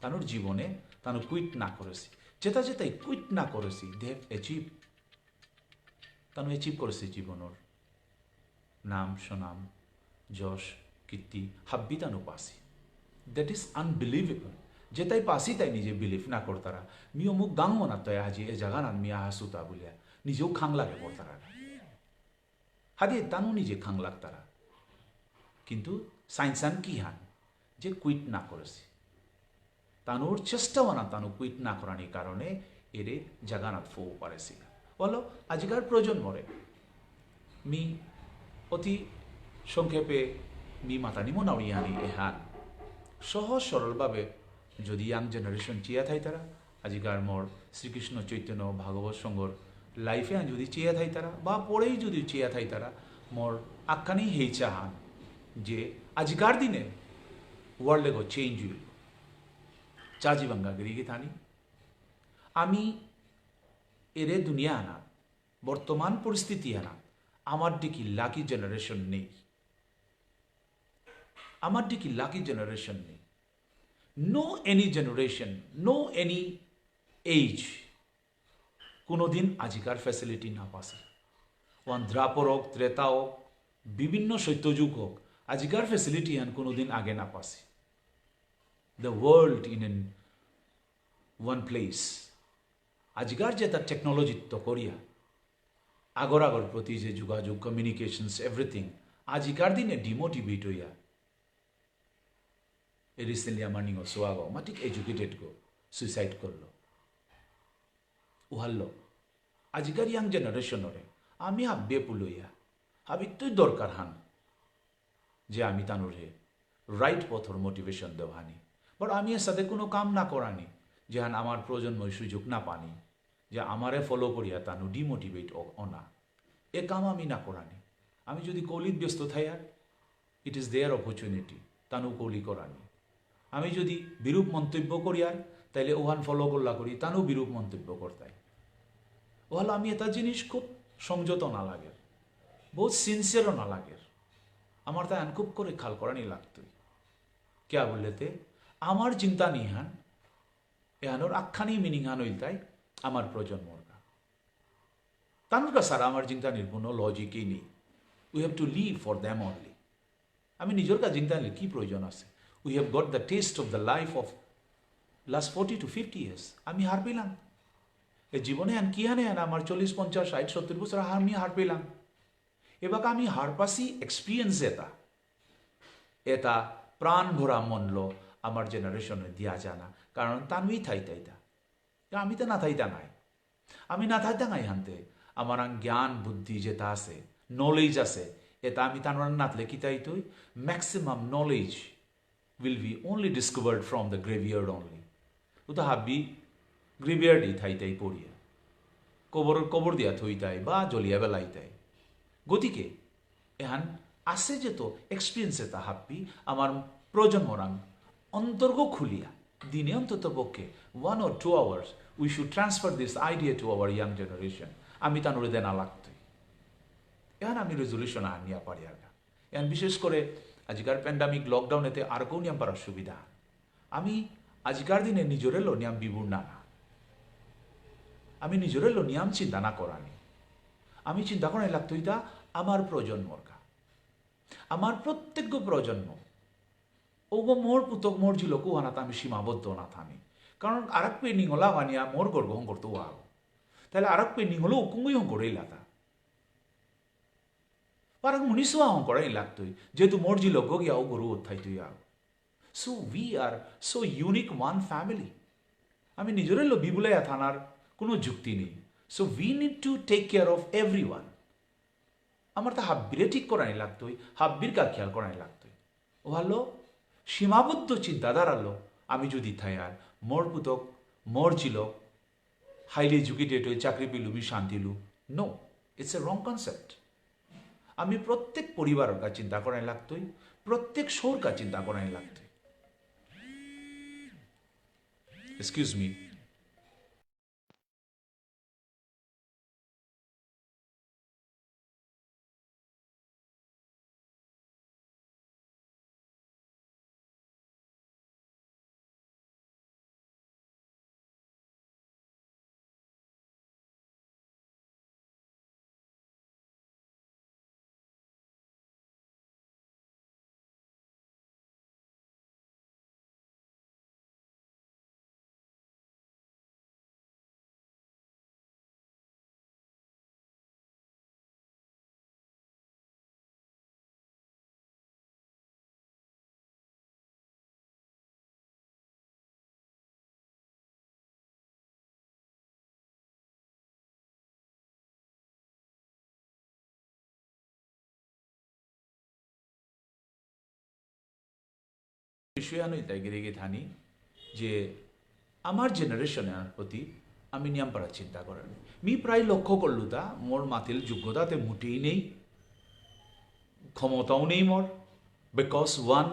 তানোর জীবনে তানো কুইট না করেছি যেটাই কুইট না করেছি দে হ্যাভ অ্যাচিভ তানো অ্যাচিভ করেছি জীবনের নাম সুনাম যশ কীর্তি হাব্বি তানো পাসি দ্যাট ইজ আনবিলিভেবল যেটাই পাসি তাই নিজে বিলিভ না করতারা মিও মুখ গাঙ্গো না তয় আজি এ জায়গা না মিয়া হাসুতা বলিয়া নিজেও খাং লাগে পড়তারা হাদি তানো নিজে খাং লাগতারা কিন্তু সাইন্সান কি হান যে কুইট না করেছি তানোর চেষ্টাও না তানো কুইট না করানির কারণে এরে জাগানাত ফো পারেছি বলো আজকার প্রজন্মরে মি অতি সংক্ষেপে মি মাতানি মনাউরিয়ানি এহান সহজ সরলভাবে যদি ইয়াং জেনারেশন চিয়া থাই তারা আজিকার মোর শ্রীকৃষ্ণ চৈতন্য ভাগবত সঙ্গর লাইফে যদি চিয়া থাই তারা বা পরেই যদি চিয়া থাই তারা মোর আখ্যানি হেই চাহান যে আজিকার দিনে ওয়ার্ল্ডে গো চেঞ্জ হইল চাজি বাঙ্গা গিরিগি থানি আমি এরে দুনিয়া আনা বর্তমান পরিস্থিতি আনা আমার দিকে লাকি জেনারেশন নেই আমার দিকে লাকি জেনারেশন নেই no any generation no any age কোনোদিন আজিকার ফ্যাসিলিটি না পাসে ওয়ান দ্রাপর হোক ত্রেতা হোক বিভিন্ন সত্যযুগ হোক আজিকার ফ্যাসিলিটি আন কোনোদিন আগে না পাসে the world in an one place আজিকার যে তার টেকনোলজি তো করিয়া আগর প্রতি যে যোগাযোগ কমিউনিকেশনস এভরিথিং আজিকার দিনে ডিমোটিভেট হইয়া রিসেন্টলি আমার নিও সোয়াগো মা ঠিক এডুকেটেড গো সুইসাইড করলো উহাল্লো আজিকার ইয়াং জেনারেশনরে আমি হাব্বে পুলইয়া হাবি তুই দরকার হান যে আমি তানুরে রাইট পথর মোটিভেশন দেওয়ানি বাট আমি এর সাথে কোনো কাম না করানি যে আমার প্রজন্মই সুযোগ না পানি যে আমারে ফলো করিয়া তানু ডিমোটিভেট অনা এ কাম আমি না করানি আমি যদি কৌলিত ব্যস্ত থাইয়ার ইট ইজ দেয়ার অপরচুনিটি তানু কৌলি করানি আমি যদি বিরূপ মন্তব্য করিয়ার তাইলে ওহান ফলো করলা করি তানু বিরূপ মন্তব্য করতাই ওহালো আমি এটা জিনিস খুব সংযত না লাগে বহুত সিনসিয়ারও না লাগে আমার তা খুব করে খাল করানি লাগতই क्या বললেতে আমার চিন্তা নিহান এহানোর আখ্যানি মিনিং হান হইল তাই আমার প্রজন্মরকা তানুরকা সারা আমার চিন্তা নির্গুণ লজিকই নেই we have to live for them only আমি নিজের কাছে চিন্তা নিলে কি প্রয়োজন আছে we have got the taste of the life of last 40 to 50 years আমি হার পেলাম এই জীবনে আন কি হানে আমার 40 50 60 70 বছর আমি হার পেলাম এবার আমি হার পাসি এক্সপিরিয়েন্স এটা প্রাণ ভরা মনল আমার জেনারেশনে দিয়া জানা কারণ তানুই থাইতা আমি তো না থাইতা নাই আমি না থাইতা নাই হানতে আমার জ্ঞান বুদ্ধি যেটা আছে নলেজ আছে এটা আমি তানোর নাতলে কি তাই তুই maximum knowledge will be only discovered from the graveyard only উতা হাবি গ্রেভিয়ার্ডই থাইতাই পড়িয়া কবর দিয়া থইতাই বা জ্বলিয়া বেলাইতাই গতিকে এহান আছে যে তো এক্সপিরিয়েন্স এটা হাব্বি আমার প্রজন্মরাং অন্তর্গ খুলিয়া দিনে অন্তত পক্ষে 1 or 2 hours we should transfer this idea to our young generation আমি তানুরে দেনা লাগতই এহান আমি রেজলিউশন আনিয়া পারি আর এহান বিশেষ করে আজকার প্যান্ডামিক লকডাউনেতে আর কেউ নিয়ম পারার সুবিধা আমি আজকার দিনে নিজের লো নিয়ম বিবুর না আমি নিজের লো নিয়ম চিন্তা না করানি আমি চিন্তা করাই লাগতই তা আমার প্রজন্মরকা আমার প্রত্যেক প্রজন্ম ওগো মোর পুতক মোর জিলো কুহানাতে আমি সীমাবদ্ধ না থামি কারণ আরেক পেন্ডিং হলা বানিয়া মোর গর্বহং করতে আগ তাহলে আরেক পেন্ডিং হলো উকুঙ্গুই হং করেই লাতা পারাক মুনিসুয়া হং করাই লাগতই যেহেতু মোর জিলো গিয়া ও গরু উত্থাই তুই আগ so we are so unique one family আমি নিজের লো বিবুলাইয়া থানার কোনো যুক্তি নেই so we need to take care of everyone আমার তা হাব্বিরে ঠিক করাই লাগতই হাব্বির কার খেয়াল করাই লাগতই ও ভালো সীমাবদ্ধ চিন্তাধারালো আমি যদি থায়ার মোর পুতক মোর ছিল হাইলি এডুকেটেড হয়ে চাকরি পেলুমি শান্তিলু no it's a wrong concept আমি প্রত্যেক পরিবারের কাছে চিন্তা করাই লাগতই প্রত্যেক শোর কাছে চিন্তা করাই লাগতই এক্সকিউজ মি বিষয়ানই তাই গেরে থানি যে আমার জেনারেশনের প্রতি আমি নিয়ম পাড়ার চিন্তা করেন মি প্রায় লক্ষ্য করলু তা মোর মাতিল যোগ্যতাতে মোটেই নেই ক্ষমতাও নেই মোর because one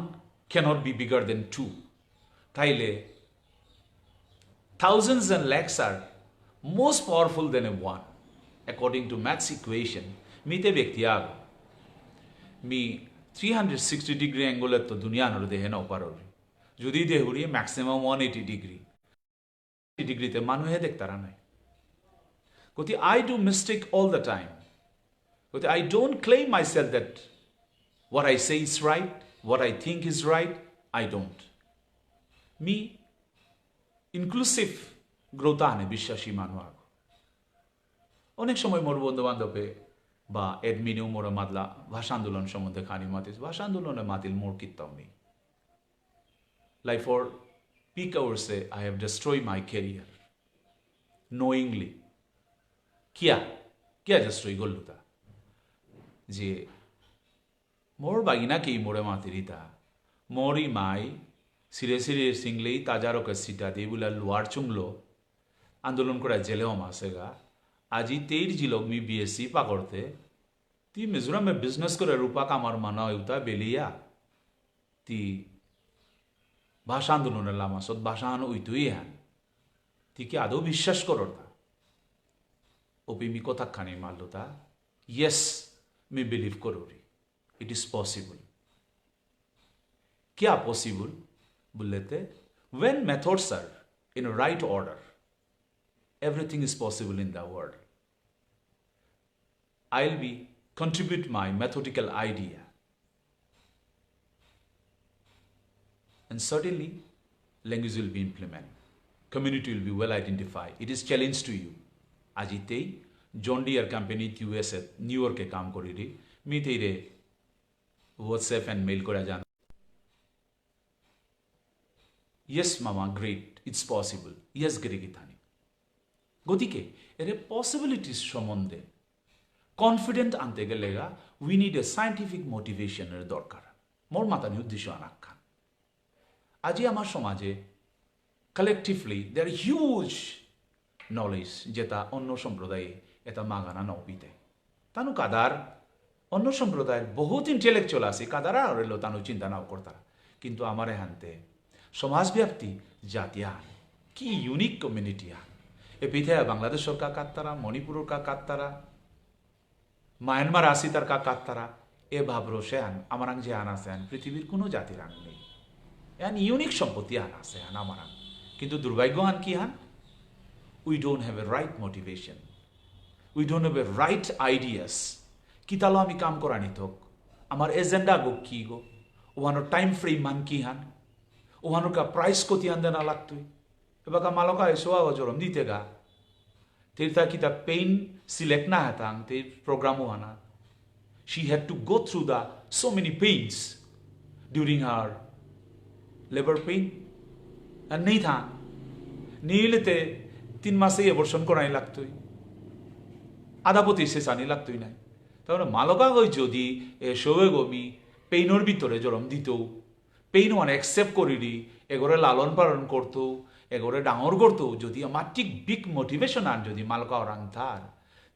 cannot be bigger than two তাইলে thousands and lakhs are most powerful than a one according to maths equation মিতে ব্যক্তি আগ মি 360 ডিগ্রি অ্যাঙ্গলের তো দুনিয়া নর দেহে না পারো যদি দেহুরি ম্যাক্সিমাম 180 ডিগ্রি ডিগ্রিতে মানুহে দেখতারা নাই কতি I do mistake all the time কতি I don't claim myself that what I say is right what I think is right I don't me inclusive growth আনে বিশ্বাসী মানুষ অনেক সময় মোর বন্ধু বান্ধবে বা এডমিনেও মোরা মাতলা ভাষা আন্দোলন সম্বন্ধে খানি মাতিস ভাষা আন্দোলনে মাতিল মোর কিতাব নেই লাইক ফর পিক আওয়ার্সে I have destroy my career knowingly কিয়া কিয়া ডিস্ট্রয় করলু তা যে মোর বাগিনা কি মোরে মাতিরিতা Mori mai, sire singlei tajaro ka sita debula luar chunglo, আন্দোলন করা জেলেও মাসেগা আজি 23 জিলক মি বিএসসি পা করতে তি মিজোরামে বিজনেস করে রূপা কামার মানা ইউতা বেলিয়া তি ভাষা আন্দোলনের লামাসত ভাষা আনো উইতুই হ্যান তি কি আদৌ বিশ্বাস করো তা ওপি মি কথা খানি মারলো তা ইয়েস মি বিলিভ করি ইট ইজ পসিবল क्या पॉसिबल बोले थे when methods are in a right order everything is possible in the world. I'll be contribute my methodical idea and certainly language will be implemented, community will be well identified. It is challenge to you. Ajitei John Deere company USA New York e kaam kori ri mi teire WhatsApp and mail kora jan. Yes mama great it's possible yes gere githani গতিকে এর possibilities সম্বন্ধে confident আনতে গেলে we need a scientific মোটিভেশনের দরকার মোর মাতানি উদ্দেশ্য আনাক্ষা আজি আমার সমাজে কালেকটিভলি দেয়ার হিউজ নলেজ যেটা অন্য সম্প্রদায়ে এটা মাগানা নপিতে তানু কাদার অন্য সম্প্রদায়ের বহুত ইন্টেলেকচুয়াল আছে কাদারা আর তানু চিন্তা নাও করতারা কিন্তু আমার হানতে সমাজব্যাপ্তি জাতীয় কি ইউনিক কমিউনিটি এ পিঠে বাংলাদেশ সরকার কাত্তারা মণিপুরের কা কাত্তারা মায়ানমার আসি তার কা কাত্তারা এ ভাবরো সে আন আমার যে আন আছে আন পৃথিবীর কোনো জাতির আন নেই এন ইউনিক সম্পত্তি আন আছে আন আমার আন কিন্তু দুর্ভাগ্য আন কি আন we don't have a right motivation we don't have a right ideas কি তালো আমি কাম করা নিতক আমার এজেন্ডা গো কি গো ওয়ানোর টাইম ফ্রেম মান কি হান ওহানোর কা প্রাইস কতি আনতে না লাগতোই এবার কা মালকা সোয়া গজরম দিতে গা তের তা কি তা পেইন সিলেক্ট না হাতাং তের প্রোগ্রামও আনা she had to go through the so many pains during her labor pain আর নেই থা নীলতে 3 মাসে অবর্ষণ করাই লাগতোই আধা পতি শেষ আনি লাগতোই না তাহলে মালকা গই যদি এ সোয়ে গমি পেইনর ভিতরে জরম দিত পেইন ওয়ান একসেপ্ট করিরি এগরে লালন পালন করতো এগরে ডাঙর করতো যদি আমার ঠিক বিগ মোটিভেশন আন যদি মালকা ওরাং থার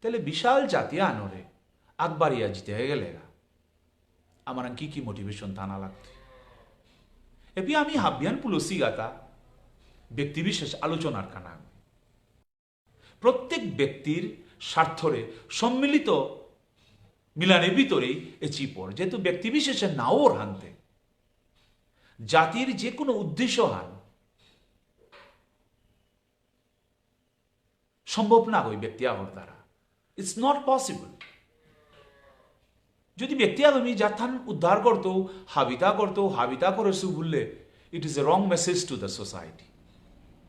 তাহলে বিশাল জাতি আনরে আকবারিয়া জিতে হয়ে গেলে আমার কি কি মোটিভেশন থানা লাগতো এপি আমি হাবিয়ান পুলসি গাতা ব্যক্তিবিশেষ আলোচনার কানা প্রত্যেক ব্যক্তির স্বার্থরে সম্মিলিত মিলানের ভিতরেই এ চিপর যেহেতু ব্যক্তিবিশেষের নাও হানতে জাতির যে কোনো উদ্দেশ্য হান সম্ভব না ওই ব্যক্তি আগর দ্বারা ইটস নট পসিবল যদি ব্যক্তি আগমি যাথান উদ্ধার করতো হাবিতা করেছু বললে it is a wrong message to the society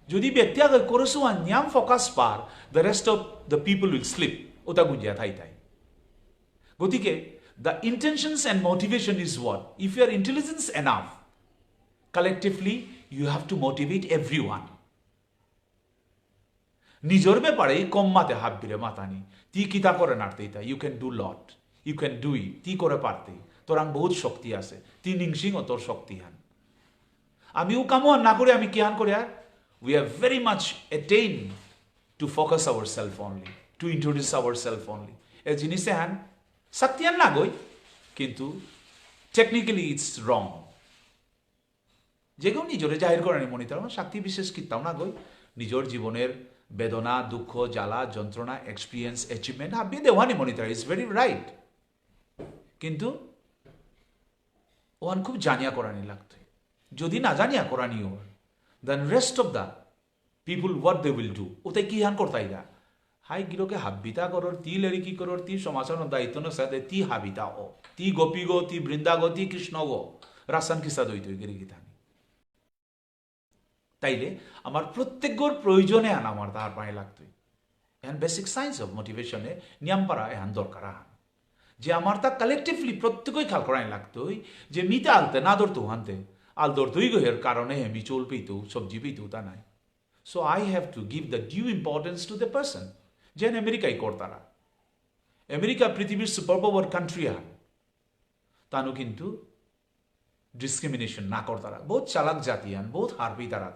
যদি ব্যক্তি আগে করেছু আর নিয়াম focus per the rest of the people will sleep ওটা গুঞ্জিয়া থাই গতিকে the intentions and motivation is what if you are intelligence enough collectively you have to motivate everyone নিজের ব্যাপারে কম মাতে হাত বিরে মাতানি তি কিতা করে নাড়তে you can do lot you can do it তি করে পারতে তোরাং বহুত শক্তি আছে তি নিংসিং ও তোর শক্তি হান আমি ও কামো না করে আমি কি হান করে আর we are very much attain to focus ourself only to introduce ourself only এ জিনিসে হান শক্তি হান না গই কিন্তু টেকনিক্যালি ইটস রং যেগুলো নিজরে জাহির করেনি মনে তার শক্তি বিশেষ কিতাও না গই নিজের জীবনের বেদনা দুঃখ জ্বালা যন্ত্রণা এক্সপিরিয়েন্স অ্যাচিভমেন্ট হাবি দেওয়ানি মনে তার ইজ ভেরি রাইট কিন্তু ওয়ান খুব জানিয়া করানি লাগতো যদি না জানিয়া করানি or then rest of the people what they will do ওতে কি হান করতাই দা হাই গিরোকে হাবিতা করর তি লেরি কি করর তি সমাচার দায়িত্ব ন সাথে তি হাবিতা ও তি গোপী গো তি বৃন্দা গো তি কৃষ্ণ গো রাসান কিসা দইত গিরি গীতা তাইলে আমার প্রত্যেকর প্রয়োজনে আন আমার তাহার পায়ে লাগতোই এখন বেসিক সায়েন্স অফ মোটিভেশনে নিয়ম পারা এখন দরকার আন যে আমার তা কালেকটিভলি প্রত্যেকই খেয়াল করাই লাগতোই যে মিতে আলতে না ধরতো হানতে আল ধরতোই গো এর কারণে হেমি চল পেতো সবজি পেতো তা নাই so I have to give the due importance to the person যেন আমেরিকায় করতারা আমেরিকা পৃথিবীর সুপার পাওয়ার কান্ট্রি হান তানু কিন্তু ডিসক্রিমিনেশন না কর তারা বহুত চালাক জাতি আন বহুত হারবি তারা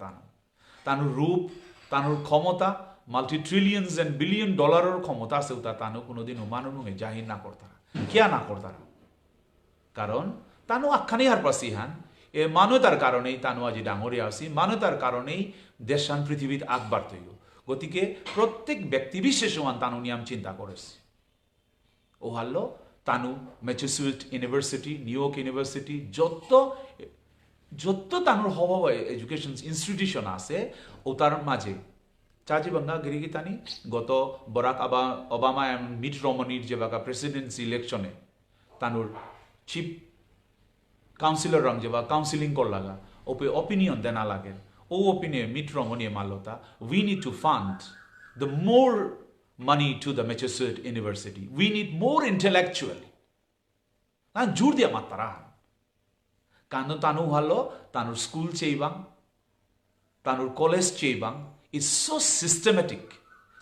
তানুর রূপ তানুর ক্ষমতা মাল্টি ট্রিলিয়ন্স এন্ড বিলিয়ন ডলারের ক্ষমতা আছে তানু কোনোদিন মানুষ জাহির না কর তারা কিয়া না কর তারা কারণ তানু আখ্যানি হার পাসি হান এ মানতার কারণেই তানু আজি ডাঙরিয়া আসি মানতার কারণেই দেশান পৃথিবীত আগবার তৈব গতিকে প্রত্যেক ব্যক্তি বিশেষ তানু নিয়াম চিন্তা করেছে ও হারলো তানু Massachusetts University New York University যত তানুর হওয়া এডুকেশন ইনস্টিটিউশন আছে ও তার মাঝে চাজি বাঙ্গা গিরিগি তানি গত বরাক ওবামা মিট রমনির যে বাগা প্রেসিডেন্সি ইলেকশনে তানুর চিফ কাউন্সিলর রং যে বা কাউন্সিলিং কর লাগা ওপে অপিনিয়ন দেনা লাগে ও অপিনিয়ন মিট রমনিয়ে মাল্যতা we need to fund the more money to the Massachusetts University. We need more intellectually. জোর দিয়া মাত্রা কারণ তানু ভালো তানুর স্কুল চেইবাং তানুর কলেজ চেইবাং is so systematic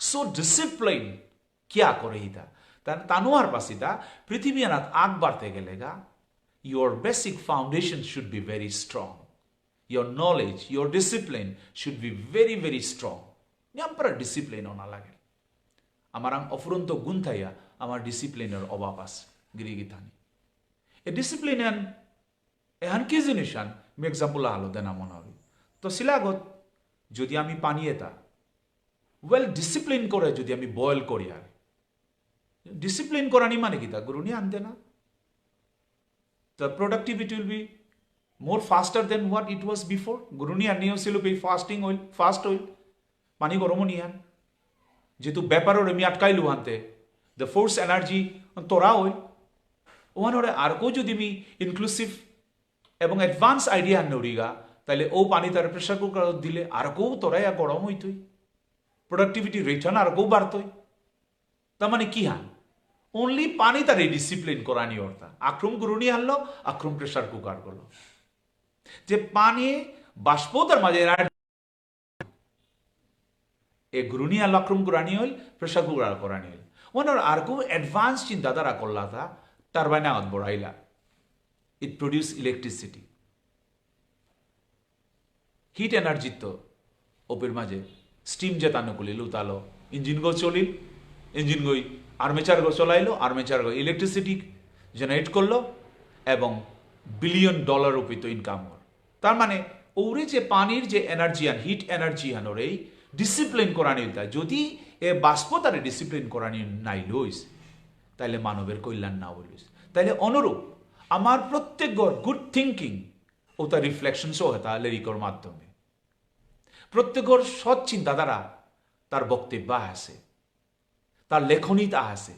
so discipline কিয়া করে ইতা তানু আর পাসিতা পৃথিবী আনাত আগ বাড়তে গেলে গা your basic foundation should be very strong. Your knowledge, your discipline should be very, very strong. নিয়ামপারা ডিসিপ্লিন না লাগে আমার অফুরন্ত গুণ থাইয়া আমার ডিসিপ্লিনের অভাব আছে গিরিগিথানি এ ডিসিপ্লিন এহান কি জিনিস আন আমি এক্সাম্পল আলো দেনা মনে হবে তো শিলাগত যদি আমি পানি এটা ওয়েল ডিসিপ্লিন করে যদি আমি বয়েল করি আর ডিসিপ্লিন করানি মানে কি তা গুরুনি আনতে না the productivity will be more faster than what it was before গুরুনি আনিও ছিল pay fasting oil fast oil পানি গরম নিয়ান যেহেতু ব্যাপারও আমি আটকাইলু আনতে দ্য ফোর্স এনার্জি তোরা ওই ওখানে আর কেউ যদি আমি ইনক্লুসিভ এবং অ্যাডভান্স আইডিয়া আন নড়িগা তাহলে ও পানি তার প্রেশার কুকার দিলে আর কেউ তোরাই গরম হইতই প্রোডাক্টিভিটি রিটার্ন আর কেউ বাড়তই তার মানে কি হান অনলি পানি তার এই ডিসিপ্লিন করানি অর্থা আক্রম গুরুনি আনলো আক্রম প্রেশার কুকার করলো যে পানি বাষ্প তার মাঝে এ গুরুনি আনলো আক্রম করানি হইল প্রেশার কুকার করানি হইল ওনার আর কেউ অ্যাডভান্স চিন্তাধারা করলা তা টারবাইন আগত বড়াইলা ইট প্রডিউস ইলেকট্রিসিটি হিট এনার্জি তো ওপের মাঝে স্টিম যে তানো কলিল উতালো ইঞ্জিন গো চলিল ইঞ্জিন গই আর্মেচার গো চলাইলো আর্মেচার গো ইলেকট্রিসিটি জেনারেট করলো এবং বিলিয়ন ডলার রূপিত ইনকাম হল তার মানে ওরে যে পানির যে এনার্জি আন হিট এনার্জি আন ওর এই ডিসিপ্লিন করানি যদি এ বাষ্প তারে ডিসিপ্লিন করানি নাই লইস তাইলে মানবের কল্যাণ না হইলইস তাইলে অনুরূপ আমার প্রত্যেক গুড থিঙ্কিং ও তার রিফ্লেকশনসও হয় তা লিরিকর মাধ্যমে প্রত্যেকর সৎ চিন্তাধারা তার বক্তব্য আছে তার লেখনী তা আছে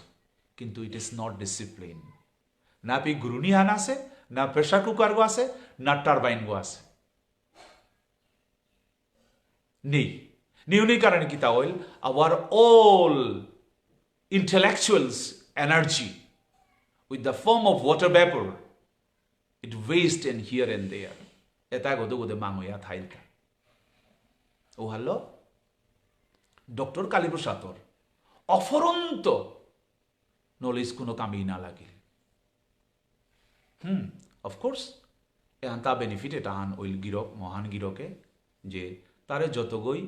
কিন্তু ইট ইজ নট ডিসিপ্লিন না পি গুরুনি আন আছে না প্রেশার কুকার গো আছে না টারবাইন গো আছে নেই নিউনি কারণে কি তা হইল hour all intellectuals energy with the form of water vapor it waste and here and there eta godo gode mangoya thailta ও হলো ডক্টর কালীপ্রসাদর অফরন্ত নলেজ কোনো কামেই না লাগে অফকোর্স এহান তা বেনিফিট এটা হান ওই গিরক মহান গিরকে যে তারে যতগই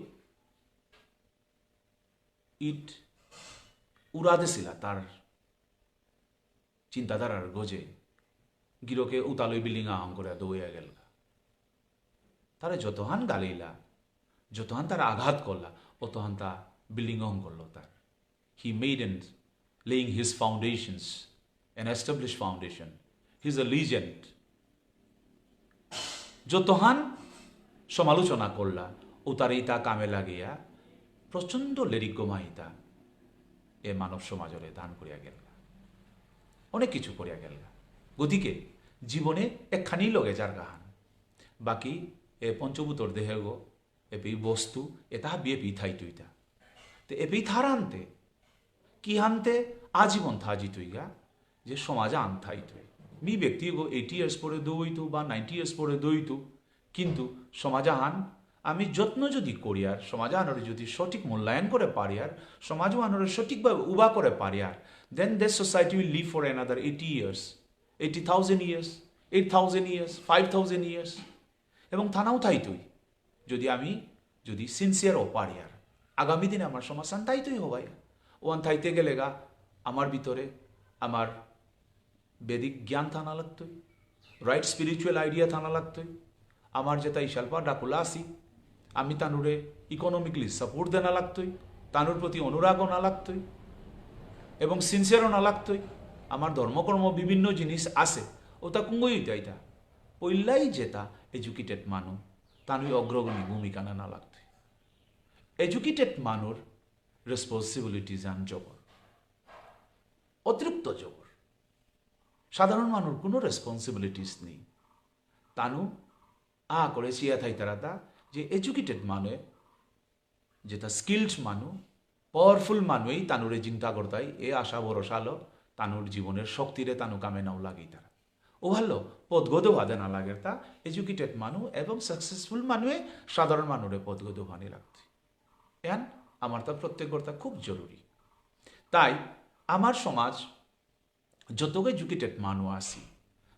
ইট উড়াদেছিল তার চিন্তাধারার গজে গিরকে উতালই বিল্ডিং আহং করে দৌড়িয়া গেল তারে যতহান গালিলা যতহান তার আঘাত করলা অতহান তা বিল্ডিং অহং করলো তার he made and laying his foundations and establish foundation he is a legend যতহান সমালোচনা করলা ও তার এই তা কামে লাগিয়া প্রচন্ড লেরিগমাইতা এ মানব সমাজরে দান করিয়া গেল অনেক কিছু করিয়া গেল গতিকে জীবনে একখানি লগে যার গাহান বাকি এ পঞ্চভূতর দেহে গো এপি বস্তু এটা বিয়ে পিথাই তুইতা তো এপি থারান্তে কি হানতে আজীবন থাজি তুইগা যে সমাজে আনথাই তুই মি ব্যক্তি গো 80 ইয়ার্স পরে দৌইতু বা 90 ইয়ার্স পরে দৌইতু কিন্তু সমাজে হান আমি যত্ন যদি করি আর সমাজে আনরে যদি সঠিক মূল্যায়ন করে পারি আর সমাজও আনরে সঠিকভাবে উবা করে পারি আর then this society will live for another 80 years 80,000 years 8,000 years 5,000 years এবং থানাও থাইতই যদি সিনসিয়ার ও পারিয়ার আগামী দিনে আমার সমাধান তাইতই হবাই ওয়ান থাইতে গেলে গা আমার ভিতরে আমার বেদিক জ্ঞান থানা লাগতই রাইট স্পিরিচুয়াল আইডিয়া থানা লাগতই আমার যেটা ইশালপা ডাকুলা আসি আমি তানুরে ইকোনমিকলি সাপোর্ট দেনা লাগতই তানুর প্রতি অনুরাগও না লাগতই এবং সিনসিয়ারও না লাগতই আমার ধর্মকর্ম বিভিন্ন জিনিস আছে ওটা কুঙ্গই যাইতা পইলাই যেটা এডুকেটেড মানুষ তানুই অগ্রগণী ভূমিকা না লাগতই এডুকেটেড মানুষ রেসপন্সিবিলিটিজ আন জবর অতিরিক্ত জবর সাধারণ মানুষ কোনো রেসপন্সিবিলিটিস নেই তানু করে চিয়া থাই তারা যে এডুকেটেড মানে যেটা স্কিল্ড মানুষ পাওয়ারফুল মানুষই তানুরে চিন্তা করতাই এ আশা ভরসা আলো তানুর জীবনের শক্তিরে তানু কামে নাও লাগেই তারা ও ভালো পদগত ভাদে না লাগে তা এডুকেটেড মানুষ এবং সাকসেসফুল মানুষে সাধারণ মানুষের পদগত ভানি রাখতে এন আমার তা প্রত্যেকটা খুব জরুরি তাই আমার সমাজ যতগো এডুকেটেড মানুষ আসি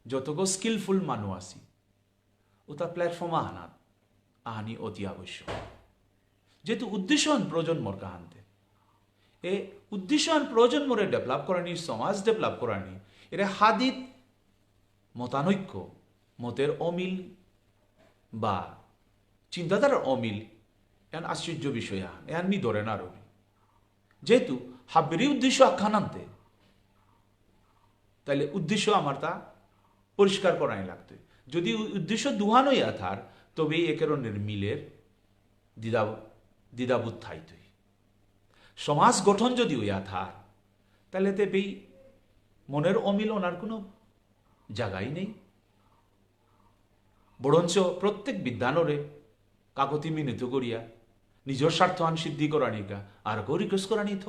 যতগো স্কিলফুল মানুষ আসি ওটা প্ল্যাটফর্ম আহানি অতি আবশ্যক যেহেতু উদ্দেশ্যন প্রজন্মর কাহান্তে এ উদ্দেশ্যন প্রজন্মরে ডেভেলপ করানি সমাজ ডেভেলপ করানি এরা হাদিত মতানৈক্য মতের অমিল বা চিন্তাধারার অমিল এন আশ্চর্য বিষয় এন মি ধরে না রবি যেহেতু হাব্বেরই উদ্দেশ্য আখ্যান আনতে তাইলে উদ্দেশ্য আমার তা পরিষ্কার করাই লাগতো যদি উদ্দেশ্য দুহানোই আথার তবে একেরণের মিলের দ্বিধাবোধ থাইতই সমাজ গঠন যদি ওই আথার তাহলে তেবেই মনের অমিল ওনার কোনো জায়গাই নেই বরঞ্চ প্রত্যেক বিদ্যানরে কাকতি মিনিত করিয়া নিজের স্বার্থান সিদ্ধি করানিকা আর কেউ রিকোয়েস্ট করানি থ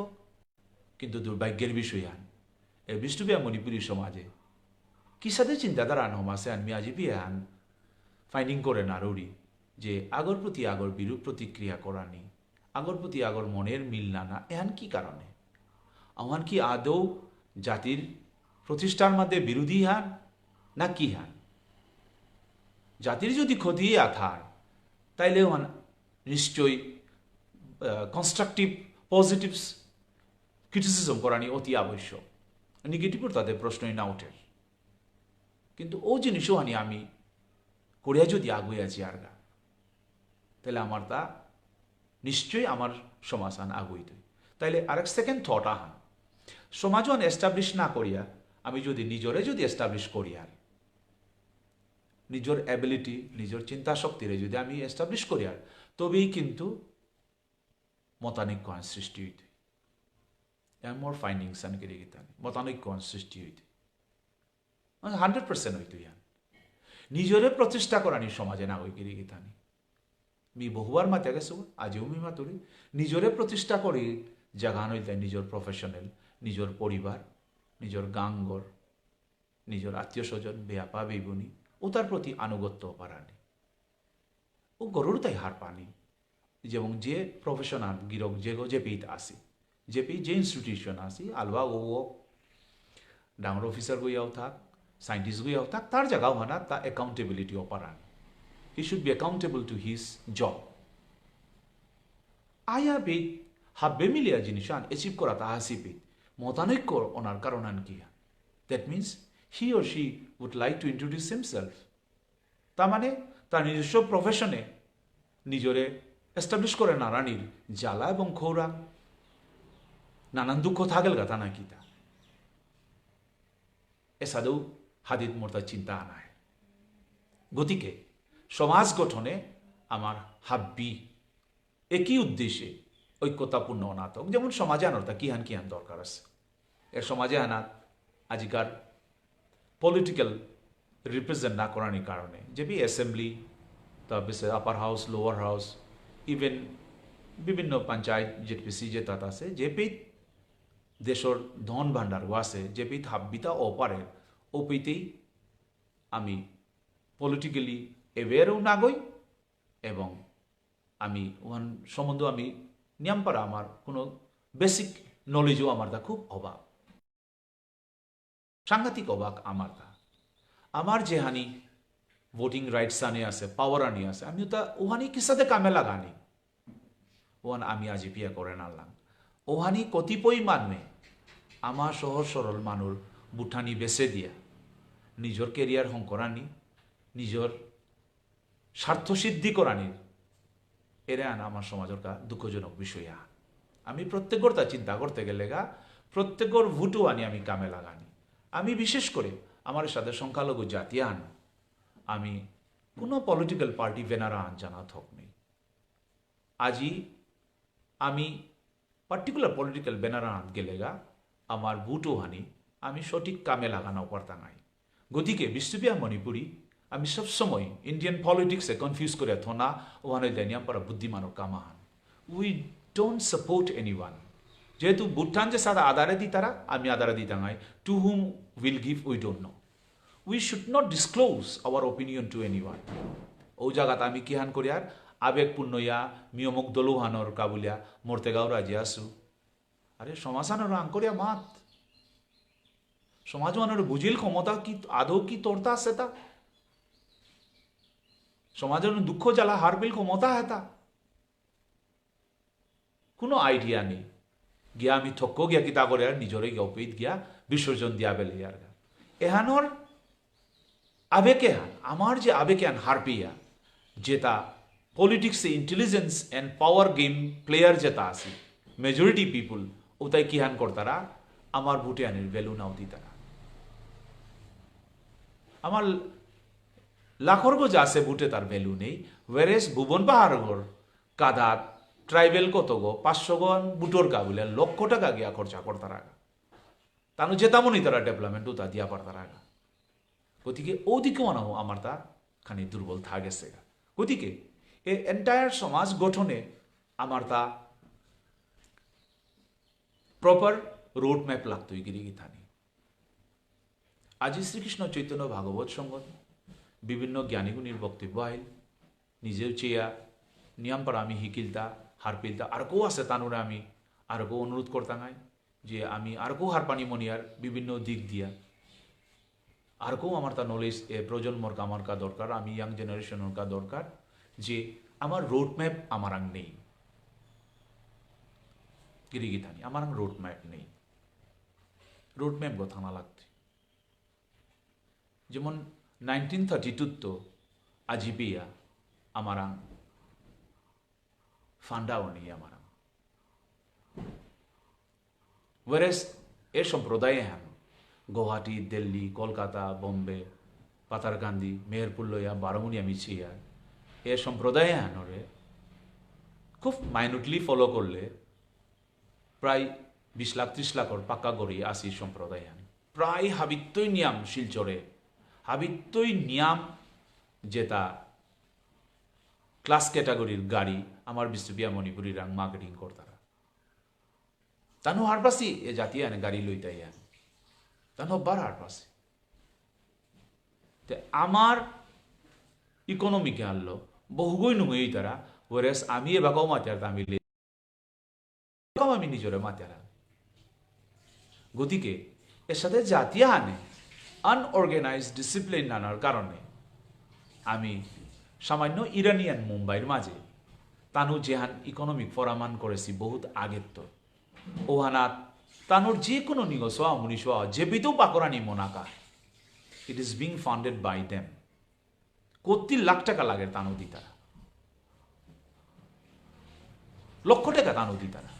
কিন্তু দুর্ভাগ্যের বিষয় আন এ বিষ্ণুপ্রিয়া মণিপুরী সমাজে কি সাথে চিন্তাধারা আন হমাসে আনমি আজি বিয়ে আন ফাইন্ডিং করেন আরৌরি যে আগর প্রতি আগর বিরূপ প্রতিক্রিয়া করানি আগর প্রতি আগর মনের মিল নানা এহান কি কারণে আমার কি আদৌ জাতির প্রতিষ্ঠার মধ্যে বিরোধী হান না কি হান জাতির যদি ক্ষতি আথার তাইলে নিশ্চয়ই কনস্ট্রাকটিভ পজিটিভস ক্রিটিসিজম করানি অতি আবশ্যক নেগেটিভর তাদের প্রশ্নই না ওঠে কিন্তু ও জিনিসও আমি করিয়া যদি আগুয়ে আছি আর গা তাহলে আমার তা নিশ্চয়ই আমার সমাধান আগুইত তাইলে আরেক সেকেন্ড থট আহান সমাজ এস্টাবলিশ না করিয়া আমি যদি নিজরে যদি এস্টাবলিশ করি আর নিজের অ্যাবিলিটি নিজের চিন্তা শক্তিরে যদি আমি এস্টাবলিশ করি আর তবেই কিন্তু মতানৈক্য সৃষ্টি হইতে মোর ফাইন্ডিংস আনকে গীতানি মতানৈক্য সৃষ্টি হইতে 100% হইতো ইয়ান নিজরে প্রতিষ্ঠা করানি সমাজে না হইকে গীতানি মি বহুবার মাতে গেছো আজিও মি মাতুরি নিজরে প্রতিষ্ঠা করি জাগান হইতে নিজের প্রফেশনাল নিজের পরিবার নিজের গাঙ্গর নিজের আত্মীয় স্বজন বেয়াপা বেগুনি ও তার প্রতি আনুগত্য পারানি ও গরুর তাই হার পানি যেমন যে প্রফেশনাল গিরক যে পিত আসি যে পি যে ইনস্টিটিউশন আসি আলবা ও ডাঙর অফিসার গইয়াও থাক সাইন্টিস্ট গইয়াও থাক তার জায়গাও হানা তা অ্যাকাউন্টেবিলিটি অপারান he should be accountable to his job আয়া পিত হাব্বে মিলিয়া জিনিস অ্যাচিভ করা তা হাসি পিত মতানৈক্য ওনার কারণ আন কি that means he or she would like to introduce himself তার মানে তার নিজস্ব প্রফেশনে নিজরে এস্টাবলিশ করে নারানির জ্বালা এবং খৌরা নানান দুঃখ থাকেল গাথা নাকি তা এসাদৌ হাদিদ মোর চিন্তা আনায় গতিকে সমাজ গঠনে আমার হাব্বি একই উদ্দেশ্যে ঐক্যতাপূর্ণ অনাতক যেমন সমাজে আনার তা কিহান কিহান দরকার আছে এর সমাজে আনাত আজিকার পলিটিক্যাল রিপ্রেজেন্ট না করার কারণে যে অ্যাসেম্বলি তারপরে আপার হাউস লোয়ার হাউস ইভেন বিভিন্ন পঞ্চায়েত জেপিসি যে তাত আছে যে পিত দেশর ধন ভাণ্ডার আছে যে পিত হাব্বিতা অপারে ও পিতেই আমি পলিটিক্যালি এওয়ারও না গই এবং আমি ওখান সম্বন্ধে আমি নিয়মপারা আমার কোনো বেসিক নলেজও আমার তা খুব অভাব সাংঘাতিক অবাক আমার তা আমার যেহানি ভোটিং রাইটস আনি আছে পাওয়ার আনি আছে আমি তা ওহানি কিসাতে কামে লাগানি ওহান আমি আজি পিয়া করে নালাম ওহানি কতিপয় মানুষে আমার সহজ সরল মানুষ বুঠানি বেছে দিয়া নিজের কেরিয়ার হংকরানি নিজের স্বার্থসিদ্ধি করানি এরা আনা আমার সমাজের কা দুঃখজনক বিষয় আমি প্রত্যেকের তা চিন্তা করতে গেলে গা প্রত্যেকের ভোটও আনি আমি কামে লাগানি আমি বিশেষ করে আমার সাথে সংখ্যালঘু জাতি আন আমি কোনো পলিটিক্যাল পার্টি বেনারা আন জানা থক নেই আজি আমি পার্টিকুলার পলিটিক্যাল বেনারা আন গেলেগা আমার ভোটও হানি আমি সঠিক কামে লাগানো পারতাম নাই গতিকে বিষ্ণুপ্রিয়া মণিপুরী আমি সবসময় ইন্ডিয়ান পলিটিক্সে কনফিউজ করে থনা ওখানে দেনিয়া পারা বুদ্ধিমানও কামাহান we don't support anyone যেহেতু ভুটান যে সাদা আদারে দি তারা আমি আদারে দিতাম to whom will give we don't know we should not disclose our opinion to anyone ও জায়গাত আমি কিহান করিয়ার আবেগপূর্ণ ইয়া মিয়মুখ দলুহানোর কাবুলিয়া মর্তেগাঁও রাজি আসু আরে সমাসানোর আঙ্করিয়া মাত সমাজ মানের বুঝিল ক্ষমতা কি আদৌ কি তোরতা আছে তা সমাজের দুঃখ জ্বালা হারবিল ক্ষমতা হেতা কোনো আইডিয়া নেই গিয়া আমি থক্ক গিয়া কিতা করে আর নিজরে গপিত গিয়া বিসর্জন দিয়া বেলে আর এহানোর আবেকে হান আমার যে আবেকে হান হারপিয়া যেটা পলিটিক্সে intelligence and power game player যেটা আছে মেজরিটি পিপুল ওটাই কি হান করতারা আমার ভোটে আনির ভ্যালু নাও দিতারা আমার লাখর গো যা আছে ভোটে তার ভ্যালু নেই ওয়ারেস ভুবন পাহাড় ঘর কাদাত ট্রাইবেল কত গো 500 গো বুটোর কা বলে লক্ষ টাকা গিয়া খরচা করতার আগা তানো যেতামনি তারা ডেভেলপমেন্ট তা দিয়া পারতার আগা গতিকে ওদিকেও না আমার তা খানি দুর্বল থা গেছে গতিকে এই এন্টায়ার সমাজ গঠনে আমার তা প্রপার রোড ম্যাপ লাগতোই গিরি গিথানি আজি শ্রীকৃষ্ণ চৈতন্য ভাগবত সঙ্গত বিভিন্ন জ্ঞানীগুণীর বক্তব্য আইল নিজেও চেয়া নিয়ম পারা আমি হিকিলতা হারপিলতা আর কেউ আছে তানুরে আমি আর কেউ অনুরোধ করতাম যে আমি আর কেউ হারপানি মনিয়ার বিভিন্ন দিক দিয়া আর কেউ আমার তা নলেজ প্রজন্মর আমার কা দরকার আমি ইয়াং জেনারেশনের কা দরকার যে আমার রোড ম্যাপ আমার আং নেই গিরিগিথানি আমার আং রোড ম্যাপ নেই রোড ম্যাপ কথা না লাগতে যেমন 1932 তো আজিপিয়া আমার আং ফান্ডাও নেই আমার ওয়ারেস এ সম্প্রদায়ে হ্যান গুয়াহাটি দিল্লি কলকাতা বোম্বে পাতারকান্দি মেহেরপুর লইয়া বারমুনিয়া মিছিয়া এ সম্প্রদায়ে হ্যানরে খুব মাইনুটলি ফলো করলে প্রায় 20 লাখ 30 লাখর পাক্কা গড়ি আসি সম্প্রদায় হ্যান প্রায় হাবিত্যই নিয়াম শিলচরে হাবিত্যই নিয়াম যেটা ক্লাস ক্যাটাগরির গাড়ি আমার বিষ্ণুপ্রিয়া মণিপুরী রাং মার্কেটিং করতারা তানো হারপাসি এ জাতি আনে গাড়ি লইতাই আন তানো বার হারপাসি আমার ইকোনমিকে আনলো বহুগই নুঙ্গই তারা ওরেস আমি এবাকাও মাতিয়ার তামিলে আমি নিজরে মাতিয়ারা গতিকে এর সাথে জাতীয় আনে আনঅর্গানাইজড ডিসিপ্লিন আনার কারণে আমি সামান্য ইরানিয়ান মুম্বাইয়ের মাঝে তানু যেহান ইকোনমিক ফরামান করেছি বহুত আগের তো ওহানাত তানুর যে কোনো নিগসোয়া মুনিসোয়া যে বিতো পাকরানি মোনাকা it is being funded by them crore lakh টাকা লাগে তানু দিতারা লক্ষ টাকা তানু দিতারা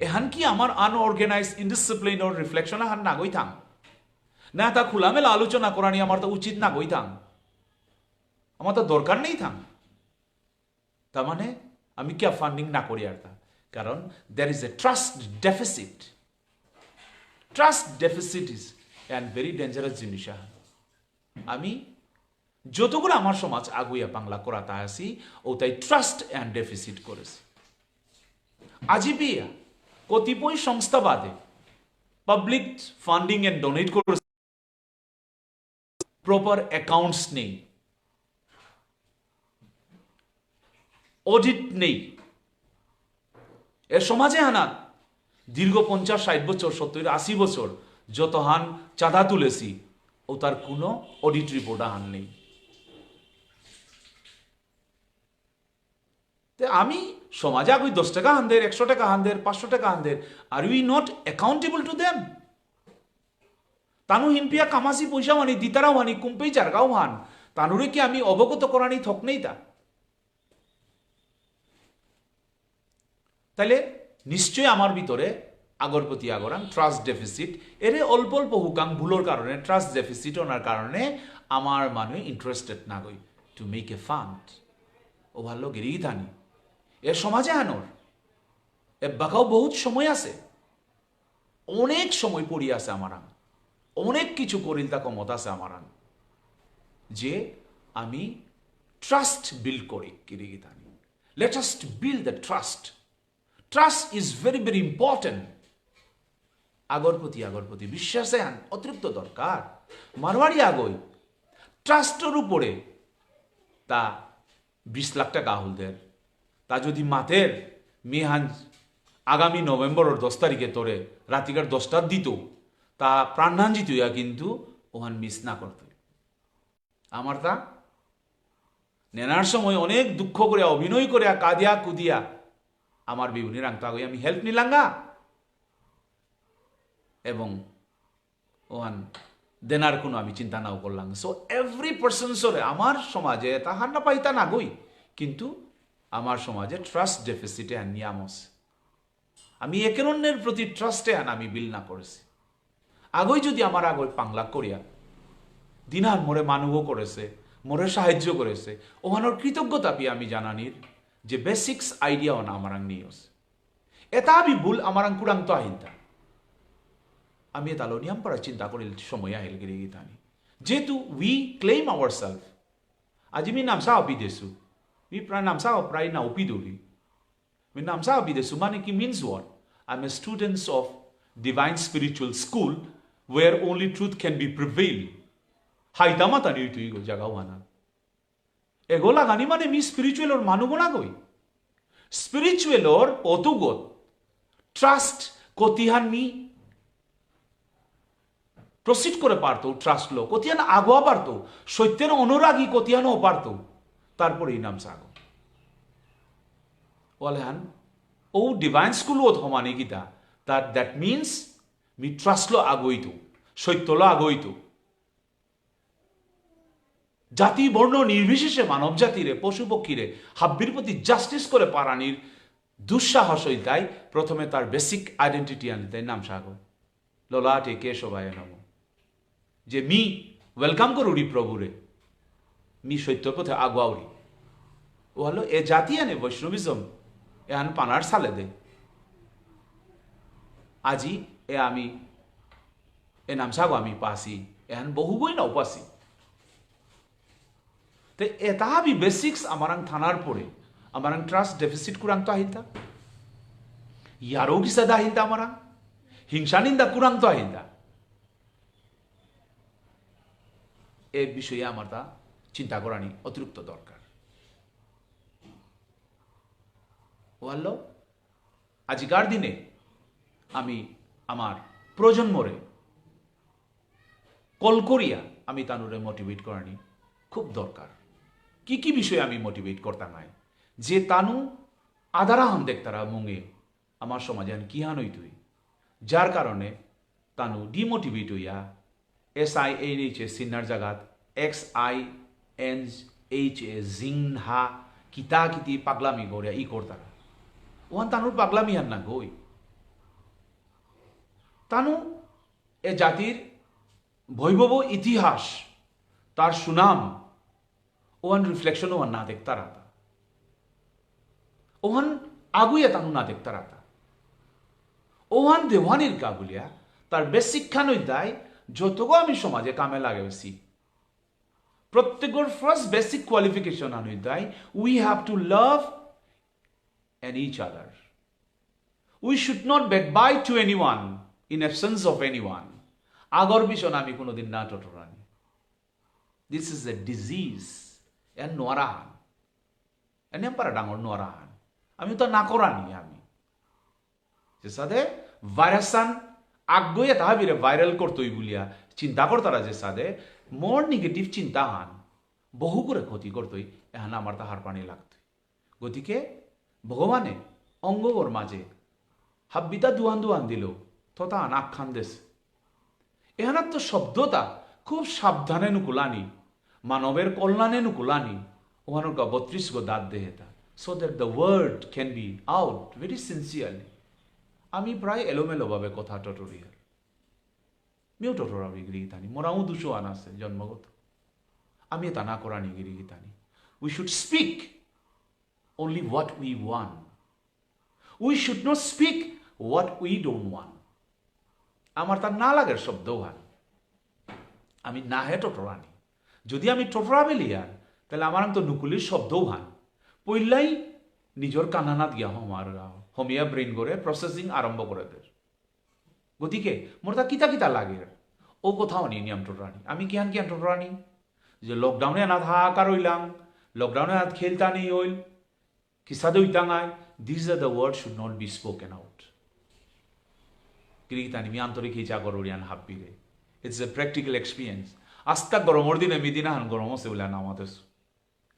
এহান কি আমার আনঅর্গানাইজ ইনডিসিপ্লিন ওর রিফ্লেকশন হান না গই থাম না তা খোলামেলা আলোচনা করানি আমার তো উচিত না গই থাম আমার তো দরকার নেই থাম তার মানে আমি কি ফান্ডিং না করি আর তা কারণ there is a trust deficit is and very dangerous জিনিস আমি যতগুলো আমার সমাজ আগুইয়া বাংলা করাতা আসি ও তাই ট্রাস্ট অ্যান্ড ডেফিসিট করেছে আজিবিয়া কতিপয় সংস্থা বাদে পাবলিক ফান্ডিং এন্ড ডোনেট করেছে প্রপার অ্যাকাউন্টস নেই অডিট নেই এর সমাজে হানা দীর্ঘ 50-60 বছর 70-80 বছর যত হান চাঁদা তুলেছি ও তার কোনো অডিট রিপোর্ট আন নেই। আমি সমাজে আগুই 10 টাকা হানদের, 100 টাকা হানদের, 500 টাকা হানদের, are we not accountable to them? তানু হিনপিয়া কামাসি পয়সা মানি দিতারাও মানি কুম্পেই চারগাও হান, তানুরে কি আমি অবগত করানি থক নেই তা? তাইলে নিশ্চয় আমার ভিতরে আগর প্রতি আগরাং ট্রাস্ট ডেফিসিট, এর অল্প অল্প হুকাং ভুলোর কারণে, ট্রাস্ট ডেফিসিট ওনার কারণে আমার মানুষ ইন্টারেস্টেড না গই টু মেক এ ফান্ড। ও ভালো গিরি থানি এ সমাজে আনোর এ বাকাও বহুত সময় আছে, অনেক সময় পড়ি আছে আমারাং, অনেক কিছু করিল তা ক্ষমতা আছে আমারাং, যে আমি ট্রাস্ট বিল্ড করি গিরি থানি। Let us build the trust. Trust is very very important. আগর প্রতি বিশ্বাসে আন অতিরিক্ত দরকার। মারওয়ারি আগই ট্রাস্টের উপরে তা 20 লাখ টাকা হলদের, তা যদি মাতের মেহান আগামী নভেম্বরের 10 তারিখে তোরে রাতিকার 10টার দিত, তা প্রাণহান জিতুয়া কিন্তু ওহান মিস না করত। আমার তা নেনার সময় অনেক দুঃখ করে অভিনয় করে কাঁদিয়া কুদিয়া আমার বিবুনি রাংতা হই আমি হেল্প নিলাঙ্গা, এবং ওহান দেনার কোনো আমি চিন্তা নাও করলাম। সো এভরি পার্সন সরে আমার সমাজে তাহার না পাইতা না গই, কিন্তু আমার সমাজে ট্রাস্ট ডেফিসিটে আন নিয়ামস। আমি একের অন্যের প্রতি ট্রাস্টে আন আমি বিল না করেছি। আগই যদি আমার আগই পাংলা করিয়া দিনহান মোরে মানুষও করেছে, মোরে সাহায্য করেছে, ওহানোর কৃতজ্ঞতা পেয়ে আমি জানানির যে বেসিক্স আইডিয়া ওনা আমারাং নিয়স এটা আমি ভুল আমারাং কুরাং তো আহিনতা। আমি তালো নিয়ম পড়া চিন্তা করিল সময় আহিল গিরি গীতানি, যেহেতু উই ক্লেম আওয়ার সেলফ। আজি মি নামসা অপিদেশু, মি প্রায় নামসা প্রায় না অপিদুরি, মি নামসা অপিদেশু মানে কি means what? I am a students of divine spiritual school where only truth can be prevail. হাইতামা তানি তুই গো জাগাও হানা এগোলা গানি মানে মি স্পিরিচুয়াল ওর মানুগোনা গই। স্পিরিচুয়াল ওর অতুগত ট্রাস্ট কতিহান মি প্রসিড করে পারতো, ট্রাস্ট লো কতিয়ান আগোয়া পারতো, সত্যের অনুরাগী কতিয়ানও পারতো, তারপরে এই নাম সাগো ওয়ালহান ও ডিভাইন স্কুল ও ধমানে গীতা দ্যাট মিনস মি ট্রাস্ট লো আগইতো, সত্য লো আগইতো। জাতি বর্ণ নির্বিশেষে মানব জাতিরে পশু পক্ষীরে হাব্বির প্রতি জাস্টিস করে পারানির দুঃসাহস হইতাই প্রথমে তার বেসিক আইডেন্টিটি আনিতাই নাম সাগো ললাটে কেশবায় নম, যে মি ওয়েলকাম করুরি প্রভুরে, মি সত্য পথে আগুয়াউরি। ও হলো এ জাতি আনে বৈষ্ণবিজম এহান পানার সালে দে। আজি এ আমি এ নাম সাগো আমি পাসি এহান বহু বই না উপাসি। তো এটা বি বেসিক্স আমারাং থানার পরে আমারাং ট্রাস্ট ডেফিসিট কুরাং তো আহিতা, ইয়ারও কি সাদা আহিতা আমারাং হিংসা নিন্দা কুরাং তো আহিতা। এ বিষয়ে আমার তা চিন্তা করানি অতিরিক্ত দরকার। ওয়াল্লো আজিকার দিনে আমি আমার প্রজন্মরে কল করিয়া আমি তানুরে মোটিভেট করানি খুব দরকার। কি কি বিষয়ে আমি মোটিভেট করতাম নাই, যে তানু আদারাহান দেখতারা মুঙে আমার সমাজে কি হান হই তুই, যার কারণে তানু ডিমোটিভেট হইয়া SINHA সিনহার জাগাত XINHA জিংহা কিতা কিতি পাগলামি গড়িয়া ই করতারা। ওহান তানুর পাগলামি হান না গই, তানু এ জাতির বৈভব ইতিহাস তার সুনাম ওহান রিফ্লেকশন ওহান না দেখতা রাতা, ওহান আগুয়া তানু না দেখতা রাতা। ওহান দেওয়ানির কাগুলিয়া তার বেশ শিক্ষা নই দেয় যতগো আমি সমাজে কামে লাগাইছি। প্রত্যেকের ফার্স্ট বেসিক কোয়ালিফিকেশন আনুই দেয় we have to love and each other. We should not backbite to anyone in absence of anyone. আগর বিষণ আমি কোনোদিন না টটরানি। This is a disease and নোয়ারাহান এনে পারা ডাঙর নোয়ারাহান আমি তো না করানি। আমি যে সাথে ভাইরাসান আগ্গয়ে তাহাবিরে ভাইরাল করতই বলিয়া চিন্তা করতারা যে সাদে মোর নেগেটিভ চিন্তা হান বহু করে ক্ষতি করতই এহান আমার তাহার পানি লাগতই গতিকে ভগবানে অঙ্গগর মাঝে হাব্বিতা দুয়ান দুয়ান দিল তথা আনাক্ষান দেশ এহানার তো শব্দতা খুব সাবধানে নুকুলানি মানবের কল্যাণে নুকুলানি ওহানোর 32 গো দাঁত দেহেতা so that the word can be out very sincerely আমি প্রায় এলোমেলোভাবে কথা টটরিয়ার মিও টটরাবি গিরিগিতানি মোরাও দুশো আন আছে জন্মগত আমি তা না করানি গিরিগিতানি we should speak only what we want. We should not speak what we don't want. আমার তার না লাগের শব্দ হান আমি না হে টটরানি যদি আমি টটরাবে লিয়ার তাহলে আমার তো নুকুলির শব্দও হান পইলাই নিজের কানানাত গিয়া হমার হমিয়া ব্রেন করে প্রসেসিং আরম্ভ করে দেয় গতিকে মোর তা কিতা কিতা লাগে ও কোথাও নি নিয়ম টটরানি আমি কিয়ান কিয়ান টটরানি যে লকডাউনে আনাত হাহাকার হইলাম লকডাউনে আনাত খেলতা নেই হইল কিসাদে উইতাঙায় these are the words should not be spoken out কিরিগিতানি মি আন্তরিক হিচা করুরিয়ান হাব্বিরে it's a practical experience আস্তা গরমর দিনে মিদিনা হান গরম আছে বলে নামাতেস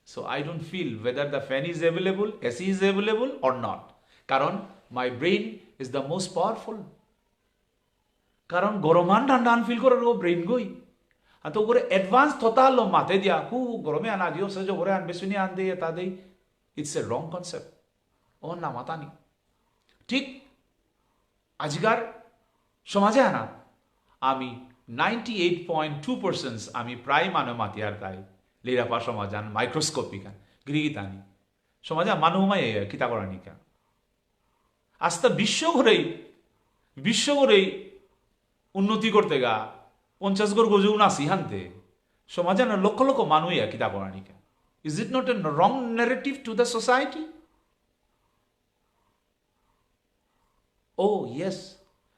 so I don't feel whether the fan is available AC is available or not কারণ my brain is the most powerful কারণ গরমান ঠান্ডান ফিল করে ও ব্রেন গই আর তো করে অ্যাডভান্স থতা হলো মাথে দিয়া কু গরমে আনা দিও সে যে ওরে আনবে শুনি আন দিয়ে তা দেই ইটস এ রং কনসেপ্ট ও না মাতানি ঠিক আজকার সমাজে আনা আমি 98.2% আমি প্রায় মানব মাতিয়ার তাই লিরাপা সমাজান মাইক্রোস্কোপিকা গৃহীতানি সমাজে মানুমাই কিতা করানিকা আস্তা বিশ্ব ঘরেই উন্নতি করতে গা 50 গড় গজু নাসি হানতে সমাজে লক্ষ লক্ষ মানুষ কিতা করানিকা Is it not a wrong narrative to the society? Oh yes,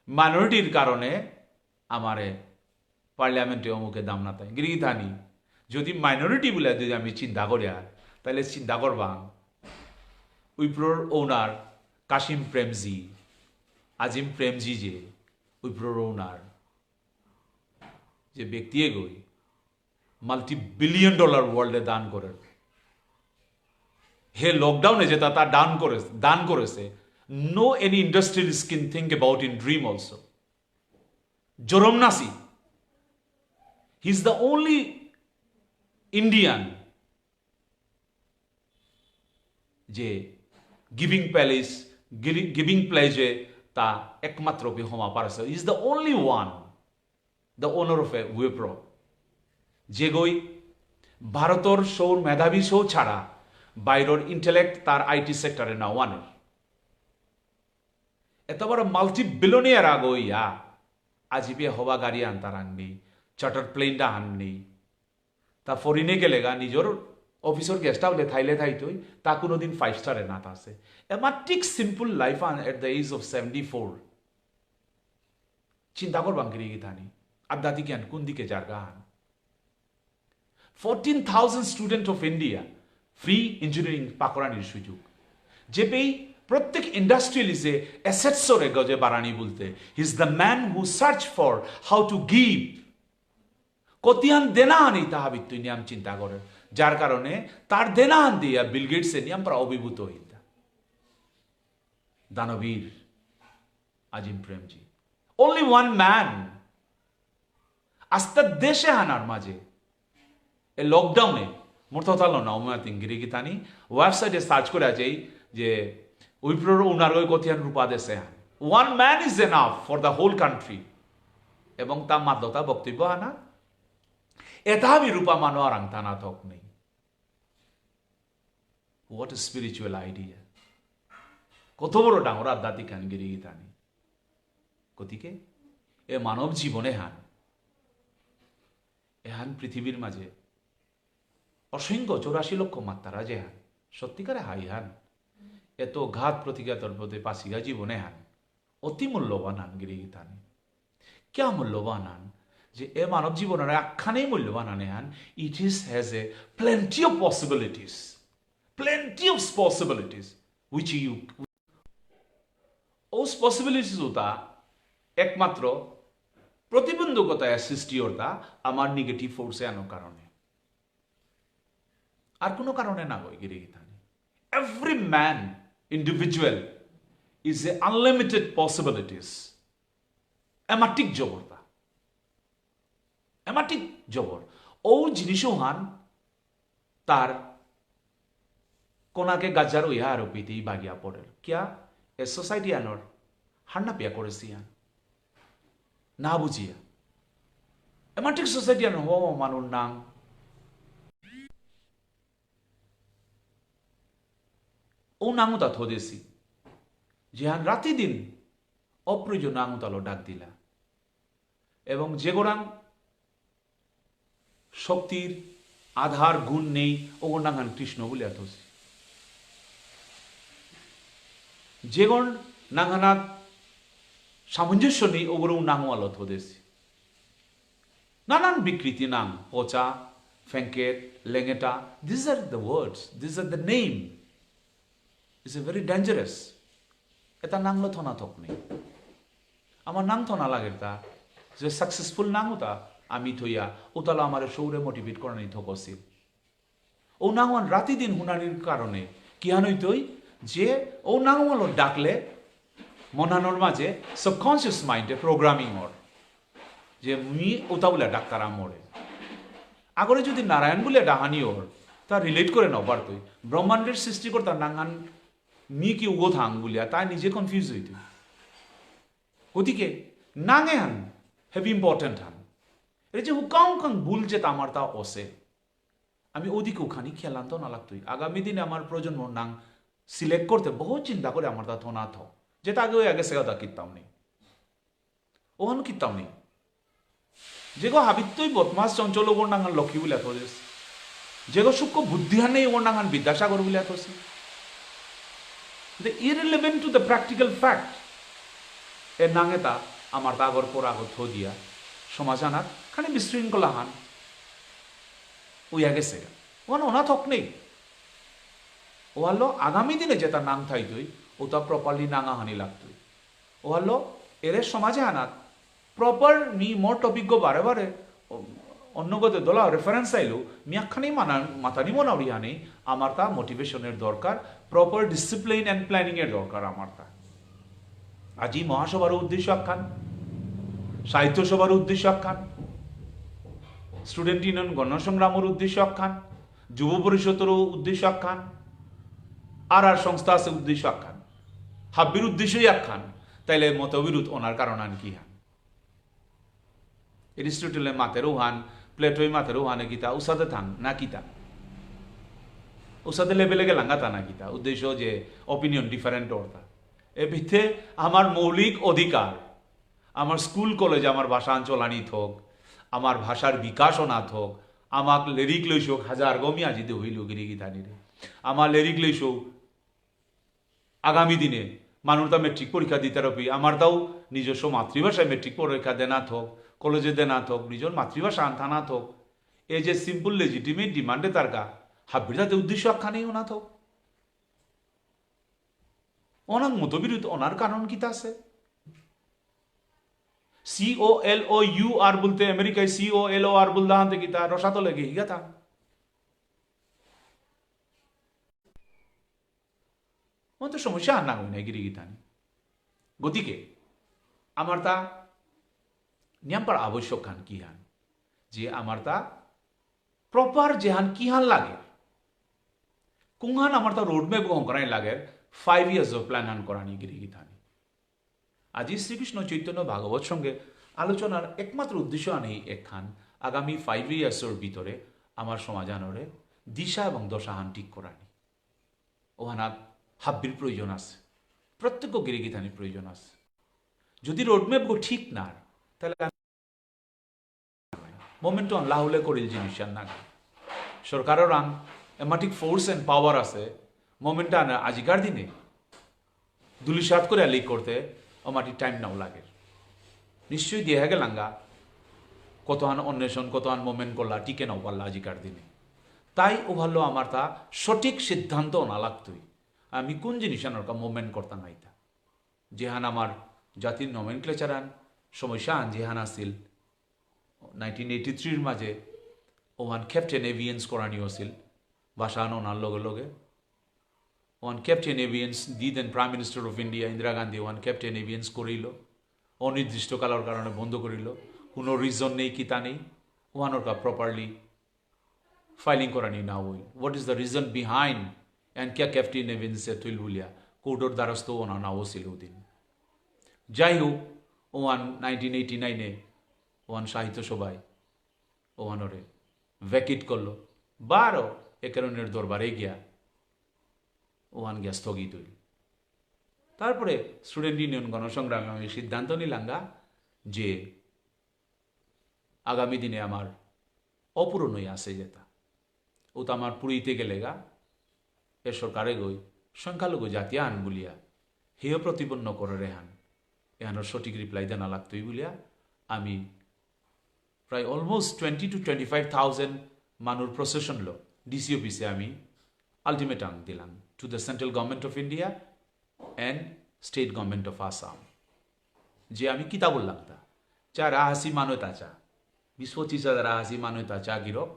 minority কারণে আমারে পার্লামেন্টে অমুকে দাম না তাই গিরিধানি যদি মাইনরিটি বলে যদি আমি চিন্তা করি আর তাহলে চিন্তা করবা উইপ্রোর ওনার কাশিম প্রেমজি আজিম প্রেমজি যে উইপ্রোর ওনার যে ব্যক্তি এগোই $multi-billion ওয়ার্ল্ডে দান করে হে লকডাউনে যেটা তার দান করেছে no any industrialist can think about in dream also জোরম নাসি he is the only Indian যে গিভিং প্লেজে তা একমাত্র কি হমা পারছে is the only one the owner of a Wipro যে গই ভারতর সৌর মেধাবী সৌ ছাড়া বাইরের ইন্টেলেক্ট তার আইটি সেক্টরে না ওয়ানের এত বড় মাল্টি-বিলিয়নিয়ার আগইয়া আজিবে হওয়া গাড়ি আনতার আননি চার্টার প্লেনটা আননি তা ফরিনে গেলে গা নিজের অফিসর গেস্ট হাউসে থাইলে থাইতই তা কোনোদিন 5 স্টারে না আছে এমাটিক সিম্পল লাইফ আন এট দ্য এজ অফ 74 চিন্তা করবাং গিরিগিতানি আধ্যাত্মিক জ্ঞান কোন দিকে যার গান 14,000 student of India free engineering পাকড়ানির সুযোগ যে পেই প্রত্যেক ইন্ডাস্ট্রিয়ালিজে অ্যাসেটসরে গজে বাড়ানি বলতে he is the man who search for how to give কতিয়ান দেনাহান এই তাহাবিত্য নিয়ম চিন্তা করে যার কারণে তার দেনাহান দিয়া বিল গেটসে নিয়ম প্রা অভিভূত হইতা দানবীর আজিম প্রেমজি অনলি ওয়ান ম্যান আস্তা দেশে হানার মাঝে এ লকডাউনে মোরতালো না ওমাতিং গিরিগিতানি ওয়েবসাইটে সার্চ করে আছে যে উইপ্রোর ওনার ওই কথিয়ান রূপা দেশে one man is enough for the whole country এবং তা মাদ্যতা বক্তব্য আনা এটা আমি রূপা মানো আর আংতানা থক নেই হোয়াট এ স্পিরিচুয়াল আইডিয়া কত বড় ডাঙর আধ্যাত্মিক হান গিরিগিতানি গতিকে এ মানব জীবনে হান এহান পৃথিবীর মাঝে অসংখ্য 84 লক্ষ মাত্রা যে হান সত্যিকারে হাই হান এত ঘাত প্রতিঘাতর প্রতি পাশিগা জীবনে হান অতি মূল্যবান হান গিরিগিতানি ক্যা মূল্যবান হান যে এ মানব জীবনের একখানেই মূল্যবান হানে হান it is has a plenty of possibilities which you ওস পসিবিলিটিস ওটা একমাত্র প্রতিবন্ধকতায় সৃষ্টি ওটা আমার নেগেটিভ ফোর্সে আনো কারণে আর কোনো কারণে না গই গিরি গিতানি every man individual is a unlimited possibilities এমাটিক জবরতা এমাটিক জবর ও জিনিসও হান তার কোনাকে গাজার ইহা আরোপিতেই বাগিয়া পড়ে কিয়া এ সোসাইটি আনোর হান্না পিয়া করেছি না বুঝিয়া এমাটিক সোসাইটি আনো হো মানুষ নাং ও নাঙুতা থোদেছি যেহান রাতি দিন অপ্রয়োজন নাঙুতালো ডাক দিলা এবং যে গোড়াং শক্তির আধার গুণ নেই ওগর নাঙ্গান কৃষ্ণ বলে থসি যে গণ নাঙ্গানাত সামঞ্জস্য নেই ওগর নাঙুয়ালো থোদেছি নানান বিকৃতি নাং পচা ফেঙ্কেট লেঙ্গেটা this are the words this are the name it's a very dangerous এটা নাংলো থনা থক নেই আমার নাং থনা লাগে তা যে সাকসেসফুল নাঙুতা আমি থইয়া ওতালা আমার সৌরে মোটিভেট করানি থকছিল ও নাঙান রাতি দিন হুনানির কারণে কি হানই তৈ যে ও নাঙালো ডাকলে মনানোর মাঝে সাবকনসিয়াস মাইন্ডে প্রোগ্রামিং ওর যে মি ওতা বলে ডাক্তার আমরে আগরে যদি নারায়ণ বলে ডাহানি ওর তা রিলেট করে নাও পারতই ব্রহ্মাণ্ডের সৃষ্টিকর্তা নাঙান মি কি উগো থাং বলিয়া তাই নিজে কনফিউজ হইত ওদিকে নাঙে হান হেভি ইম্পর্টেন্ট হান এটা যে হুকাং কাং ভুল যে আমার তা অসে আমি ওদিকে ওখানে খেলাম তো না লাগতোই আগামী দিনে আমার প্রজন্ম নাং সিলেক্ট করতে বহু চিন্তা করে আমার তা থনা থ যেটা আগে ওই আগে সেগা তা কিতাম নেই ওহানো কিতাম নেই যে গো হাবিত্যই বদমাস চঞ্চল ওগর নাঙ্গান লক্ষ্মী বলে থোস যে গো সূক্ষ্ম বুদ্ধিহান নেই ওগর নাঙ্গান বিদ্যাসাগর বলে থসি irrelevant to the practical fact এ নাঙেতা আমার তা আগর পর আগর থো দিয়া সমাজ আনার খানি বিশৃঙ্খলা হান উইয়া গেছে ওখানে ওনা থক নেই ও হলো আগামী দিনে যেটা নাং থাইতই ওটা প্রপারলি নাঙা হানি লাগতই ও হলো এর সমাজে আনাত প্রপার মি মোর টপিক গো বারে বারে অন্য গতে দোলা রেফারেন্স আইলো মিয়াখানি মাথানি মনাউরি আনি আমার তা মোটিভেশনের দরকার প্রপার ডিসিপ্লিন অ্যান্ড প্ল্যানিং এর দরকার আমার তা আজি মহাসভার উদ্দেশ্য আখ্যান সাহিত্য সভার উদ্দেশ্য আখ্যান স্টুডেন্ট ইউনিয়ন গণসংগ্রামের উদ্দেশ্য আখ্যান যুব পরিষদের উদ্দেশ্য আখ্যান আর সংস্থা আছে উদ্দেশ্য আখ্যান হাব্বির উদ্দেশ্যই আখ্যান তাইলে মতবিরোধ ওনার কারণ আন কি হান এরিস্টটলের মাতেরও হান প্লেটোয় মাতেরও হানে কিতা উসাদে থান না কিতা উসাদে লেভেলে গেলাঙ্গা তা না কিতা উদ্দেশ্য যে অপিনিয়ন ডিফারেন্ট অর্থা এ ভিত্তে আমার মৌলিক অধিকার আমার স্কুল কলেজ আমার ভাষা অঞ্চলানি থোক আমার ভাষার বিকাশও না থোক আমাক লিরিক লইসোক হাজার গমি আজিতে হইল গিরি গীতানি রে আমার লিরিক লইসোক আগামী দিনে মানুষ তা মেট্রিক পরীক্ষা দিতে রবি আমার তাও নিজস্ব মাতৃভাষায় মেট্রিক পরীক্ষা দেনা থোক কলেজে দেনা থোক নিজের মাতৃভাষা আনথা না থোক এই যে সিম্পল লেজিটিমেট ডিমান্ডে তার গা হাবিরাতে উদ্দেশ্য আখ্যা নেই ওনা থোক ওনার মতবিরোধ ওনার কারণ কিতা আছে COLOUR বলতে আমেরিকায় COLOR বলতে হাতে কিতা রসাতো লেগে হিগা তা তো সমস্যা আর না হই না গিরি গীতানি গতিকে আমার তা নিয়ামপার আবশ্যক হান কি হান যে আমার তা প্রপার যেহান কি হান লাগে কুংহান আমার তা রোডম্যাপ করাই লাগে 5 years of প্ল্যান হান করানি গিরি গীতানি আজি শ্রীকৃষ্ণ চৈতন্য ভাগবত সঙ্গে আলোচনার একমাত্র উদ্দেশ্য আনি একখান আগামী 5 yearsর ভিতরে আমার সমাজানরে দিশা এবং দশাহান ঠিক করানি ওহানাত হাব্বির প্রয়োজন আছে প্রত্যেক গিরিগীতানির প্রয়োজন আছে যদি রোডম্যাপ গো ঠিক না তাহলে মোমেন্ট আল্লাহ হলে করিল জিনিস না সরকারের রাং এমাটিক ফোর্স এন্ড পাওয়ার আছে মোমেন্ট আনা আজিকার দিনে দুলিশাত করে লিক করতে আমাটি টাইম নাও লাগে নিশ্চয়ই দিয়ে গেলাঙ্গা কতহান অন্বেষণ কতহান মোমেন্ট করলা টিকে নাও পারলা আজিকার দিনে তাই ও ভালো আমার তা সঠিক সিদ্ধান্ত না লাগতই আমি কোন জিনিস আনরকা মুভমেন্ট করতাম আইতা যেহান আমার জাতির নমেনক্লেচার আন সময় শাহান জিহান আছিল 1983 মাঝে ওয়ান ক্যাপ্টেন এভিয়েন্স করানি আছিল ভাষান ওনার লগে লগে one captain evidence the then prime minister of India Indira Gandhi one captain evidence করিল অনির্দিষ্টকালের কারণে বন্ধ করিল কোনো রিজন নেই কিতা নেই ওয়ানোর কা প্রপারলি ফাইলিং করানি না হইল what is the reason behind and ক্যা ক্যাপ্টেন এভিয়েন্সে তুইল বলিয়া কোর্টের দ্বারস্থ ওনা নাও ছিল ওদিন যাই হোক ওয়ান 1989 ওয়ান সাহিত্য সভায় ওয়ানরে ভ্যাকিট করলো বারো একরণের দরবারে গিয়া ওয়ান গিয়া স্থগিত হইল তারপরে স্টুডেন্ট ইউনিয়ন গণসংগ্রামে আমি সিদ্ধান্ত নিলাঙ্গা যে আগামী দিনে আমার অপূরণই আছে যেটা ও তো আমার পুরীতে গেলে গা এ সরকারে গই সংখ্যালঘু জাতি আন বলিয়া হেয় প্রতিপন্ন করে রেহান এহানোর সঠিক রিপ্লাই দেনা লাগতোই বলিয়া আমি প্রায় অলমোস্ট 20 to 25,000 মানুষ প্রসেশন লো ডিসি অফিসে আমি আলটিমেটাম দিলাম to the central government of India and state government of Assam যে আমি কিতা বললাম তা চা রাহাসি মানতা চা 20-25,000 রাহাসি মানতা চা গিরক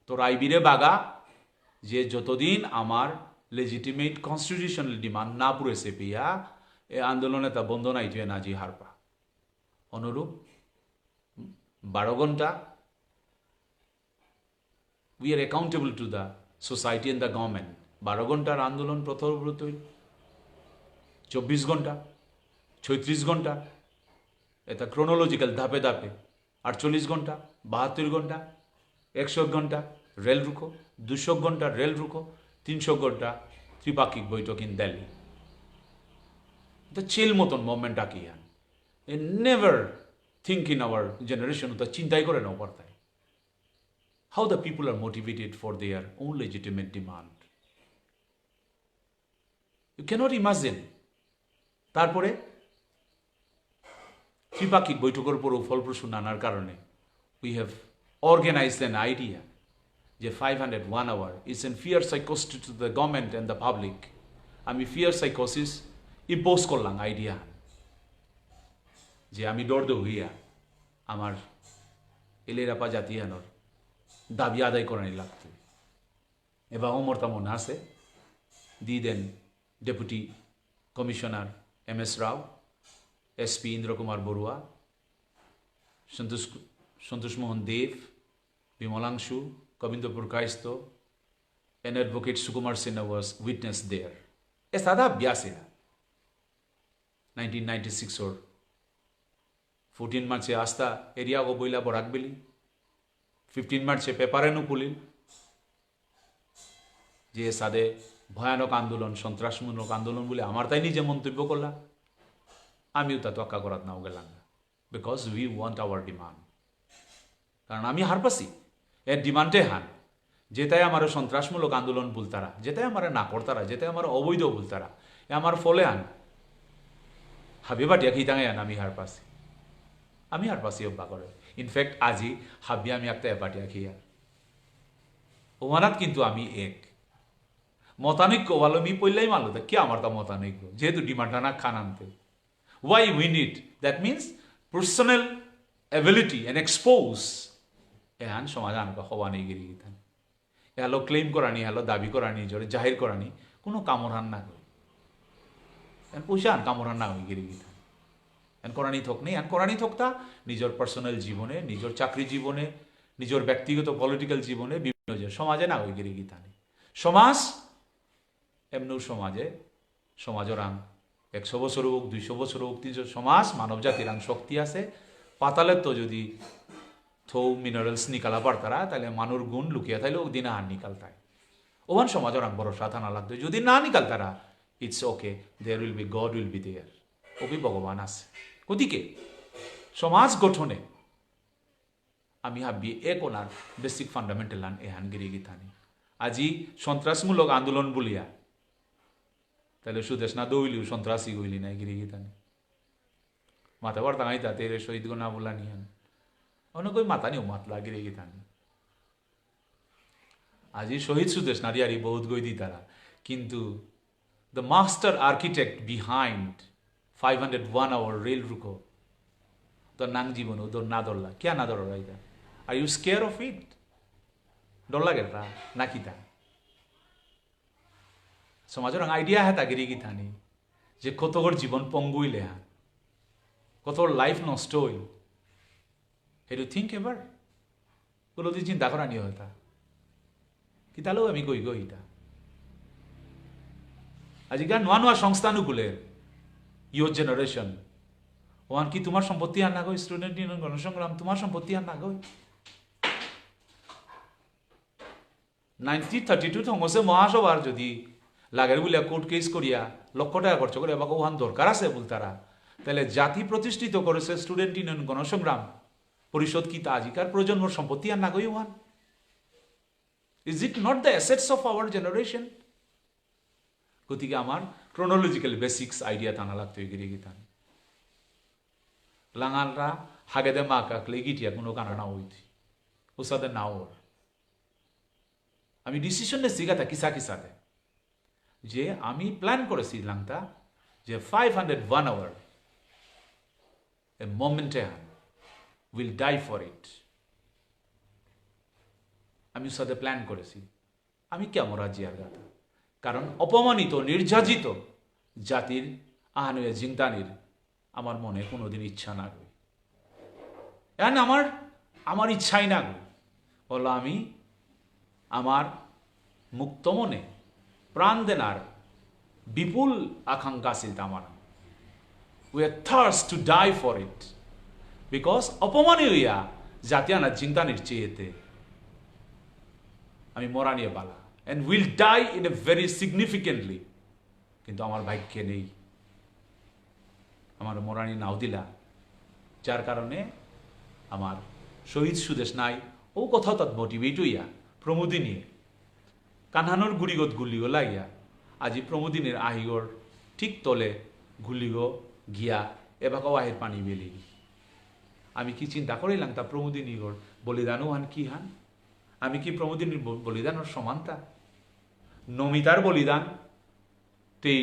তো রাইবিরে বাগা যে যতদিন আমার লেজিটিমেট কনস্টিটিউশনাল ডিমান্ড না পুরেছে পিয়া এ আন্দোলনে তা বন্ধ নাই তুই নাজি হারপা অনুরূপ 12 ঘন্টা we are accountable two the society and the government 12 ঘন্টার আন্দোলন প্রথমব্রত 24 ঘন্টা 36 ঘন্টা এটা ক্রোনোলজিক্যাল ধাপে ধাপে 48 ঘন্টা 72 ঘন্টা 100 ঘন্টা রেল রুখো 200 ঘন্টা রেল রুখো 300 ঘন্টা ত্রিপাক্ষিক বৈঠক ইন দিল্লি এটা চেল মতন মুভমেন্ট আকিয়ান a never think in our generation to চিন্তাই করে নাও পারতায় how the people are motivated for their own legitimate demand you cannot imagine তারপরে ত্রিপাক্ষিক বৈঠকের পর ফলপ্রসূ নানার কারণে we have organized an idea যে 501 hour is in fear psychosis to the government and the public আমি fear psychosis impose করলাম idea যে আমি ডর হইয়া আমার এলেরাপা জাতিয়ানোর দাবি আদায় করানি লাগতো এবং আমার তেমন আছে the then deputy commissioner MS Rao SP Indra Kumar Barua Santosh Mohan Deb Bimalangshu Kabindrapur Kayastha and advocate Sukumar Sinha was witness there এ সাদা বিয়াসিনা 1996 or 14 মার্চে আস্থা এরিয়া গো বইলা বরাক বেলি 15 মার্চে পেপারেনু পুলিল যে সাদে ভয়ানক আন্দোলন সন্ত্রাসমূলক আন্দোলন বলে আমার তাই নিজে মন্তব্য করলাম আমিও তা তোয়াক্কা করাত নাও গেলাম না because we want hour demand কারণ আমি হারপাসি এর ডিমান্ডে হান যেটাই আমার সন্ত্রাসমূলক আন্দোলন বলতারা যেটাই আমার না করতারা যেটাই আমার অবৈধ বলতারা এ আমার ফলে আন হাবিবাটিয়া খিতাঙে আন আমি হারপাসি অভ্যা করে ইনফ্যাক্ট আজি হাবি আমি একটা এপাটিয়া খিয়া ওমানাত কিন্তু আমি এক মতানৈক্য ভালো মি পড়লেই মানলো কি আমার তা মতানৈক্য যেহেতু ডিমান্ডটা না খান আনতে why win it that means personal ability and expose এহান সমাজ আনকা হওয়া নেই গিরি গিতান এলো ক্লেম করানি এলো দাবি করানি জোরে জাহির করানি কোনো কামরান না করি পয়সা আন কামরান না হয়ে গিরি গিতান এন করানি থক নেই এন করানি থকতা নিজের পার্সোনাল জীবনে নিজের চাকরি জীবনে নিজের ব্যক্তিগত পলিটিক্যাল জীবনে বিভিন্ন সমাজে না হয়ে গিরি গিতানি সমাজ এমনও সমাজের আং 100 বছর হোক 200 বছর হোক 300 সমাজ মানব জাতির আং শক্তি আছে পাতালের তো যদি থৌ মিনারেলস নিকালা পারতারা তাহলে মানুষ গুণ লুকিয়া থাইলে ও দিনে আর নিকালতায় ওখান সমাজের আং ভরসা থানা লাগতো যদি না নিকালতারা it's okay there will be God will be there okay ভগবান আছে গতিকে সমাজ গঠনে আমি ভাবি এক ওনার বেসিক ফান্ডামেন্টাল আন এহান গিরি গিথানি আজি সন্ত্রাসমূলক আন্দোলন বলিয়া তাহলে সুদেশ না দৌলিও সন্ত্রাসী হইলি নাই গিরি গিতানি মাথা বার তাঙাই তাতে শহীদ গো না বলা নিহান অনেক ওই মাথা নিও মাতলা গিরি গিতানি আজি শহীদ সুদেশ নারিয়ারি বহুত গই দি তারা কিন্তু the master architect behind 501 hour rail রুকো তোর নাং জীবনও তোর না ধরলা কে না ধরো রাইতা are you scare of it ডর লাগে তা নাকি তা সমাজের আইডিয়া হ্যাঁ তাগিরি কি থানি যে কতর জীবন পঙ্গুইলে হ্যাঁ কতর লাইফ নষ্ট হইল হেডু থিঙ্ক এবার বলো তুই চিন্তা করা নিয়ে হতা কি তাহলেও আমি কই গো ইটা আজিকাল নোয়া নোয়া সংস্থানুকূলে ইয়র জেনারেশন ওয়ান কি তোমার সম্পত্তি আর না গই স্টুডেন্ট ইউনিয়ন গণসংগ্রাম তোমার সম্পত্তি আর না গই 1932 থংসে মহাসভার যদি লাগের বলিয়া কোর্ট কেস করিয়া লক্ষ টাকা খরচ করে এবার ওহান দরকার আছে বলতারা তাহলে জাতি প্রতিষ্ঠিত করেছে স্টুডেন্ট ইউনিয়ন গণসংগ্রাম পরিষদ কি তা আজিকার প্রজন্মর সম্পত্তি আর না গই ওহান is it not the assets of our generation গতিকে আমার ক্রোনোলজিক্যাল বেসিক্স আইডিয়া টানা লাগতো এগিয়ে গিতান লাঙালরা হাগেদে মা কাকলে গিটিয়া কোনো কানা না হইতি ওসাদে না ওর আমি ডিসিশন নিয়েছি গাথা কিসা কিসাতে যে আমি প্ল্যান করেছি লাংটা যে 501 আওয়ার এ মোমেন্টে উইল ডাই ফর ইট আমি সাথে প্ল্যান করেছি আমি কেমন রাজিয়ার গাথা কারণ অপমানিত নির্যাতিত জাতির আহানুয়ে জিংতানির আমার মনে কোনোদিন ইচ্ছা না গই এখন আমার ইচ্ছাই না গই বললো আমি আমার মুক্ত মনে প্রাণ দেনার বিপুল আকাঙ্ক্ষা ছিল আমার we are thirst to die for it because অপমানী হইয়া জাতিয়ানা জিংতানির চেয়েতে আমি মরা নিয়ে বালা and will die in a very significantly কিন্তু আমার ভাগ্যে নেই আমার মরানি নাও দিলা যার কারণে আমার শহীদ সুদেশ নাই ও কোথাও তাত মোটিভেট হইয়া প্রমোদিনী কানহানোর গুড়িগত গুলিও লাগিয়া আজি প্রমোদিনীর আহিগর ঠিক তলে গুলিগো গিয়া এবাকাও আহির পানি বেলি আমি কি চিন্তা করিলাম তা প্রমোদিনীগর বলিদানও হান কি হান আমি কি প্রমোদিনীর বলিদানের সমানতা নমিতার বলিদান তেই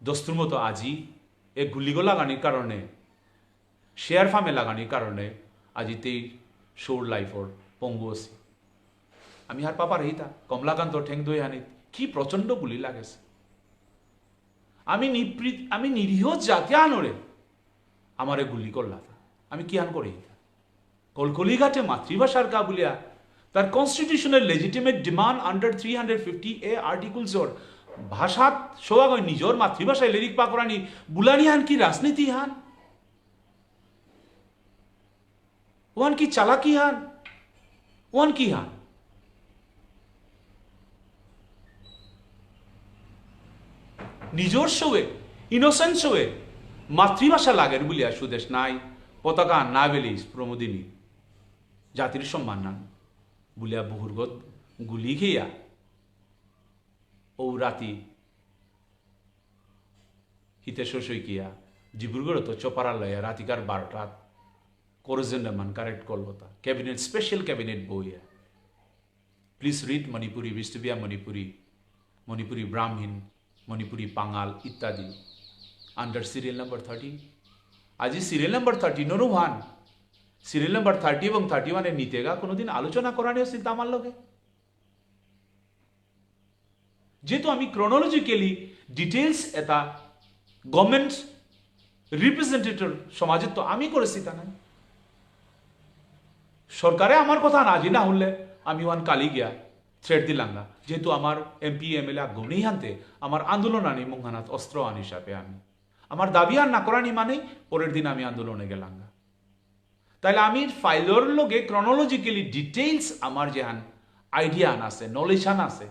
দস্তুর মতো আজি এ গুলিগো লাগানির কারণে শেয়ার ফার্মে লাগানির কারণে আজি তেই সৌর লাইফর পঙ্গু আছি আমি আর পাপার হিতা কমলাকান্ত ঠেং দই হানি কি প্রচন্ড গুলি লাগেছে আমি নিরীহ জাতি আনরে আমারে গুলি করলা আমি কি আন করে হিতা কলকলি ঘাটে মাতৃভাষার কা বলিয়া তার কনস্টিটিউশনের লেজিটিমেট ডিমান্ড আন্ডার 350A আর্টিকলসর ভাষাত সোয়াগয় নিজর মাতৃভাষায় লিরিক পাকরানি বুলানি হান কি রাজনীতি হান ওয়ান কি চালাকি হান ওয়ান কি হান নিজর শোয়ে ইনোসেন্ট শোয়ে মাতৃভাষা লাগের বলিয়া সুদেশ নাই পতাকা না বেলিস প্রমোদিনী জাতির সম্মান নান বুলিয়া বহুরগত গুলি খেয়া ও রাতি হিতে শৈকিয়া ডিব্রুগড় তো চপারা লয়া রাতিকার 12টা কোরজেন্ডামান কারেক্ট করলতা ক্যাবিনেট স্পেশাল ক্যাবিনেট বইয়া প্লিজ রিড মণিপুরি বিষ্ণুপ্রিয়া মণিপুরি মণিপুরি ব্রাহ্মণ মণিপুরি পাঙ্গাল ইত্যাদি আন্ডার সিরিয়াল নাম্বার 30 আজি সিরিয়াল নাম্বার 30 নরু ওয়ান সিরিয়াল নাম্বার 30 এবং 31 এর নিতেগা কোনোদিন আলোচনা করানি হয়েছিল আমার লগে যেহেতু আমি ক্রোনোলজিক্যালি ডিটেলস এটা গভর্নমেন্ট রিপ্রেজেন্টেটিভ সমাজে তো আমি করেছি তা নাই সরকারে আমার কথা রাজি না হলে আমি ওয়ান কালি গিয়া থ্রেড দিলাঙ্গা যেহেতু আমার এমপি এমএলএ গণেই আনতে আমার আন্দোলন আনি মুখানাত অস্ত্র আনি হিসাবে আমি আমার দাবি আর না করানি মানে পরের দিন আমি আন্দোলনে গেলাঙ্গা তাহলে আমি ফাইলর লগে ক্রোনোলজিক্যালি ডিটেইলস আমার যে হান আইডিয়া আন আছে নলেজ আন আছে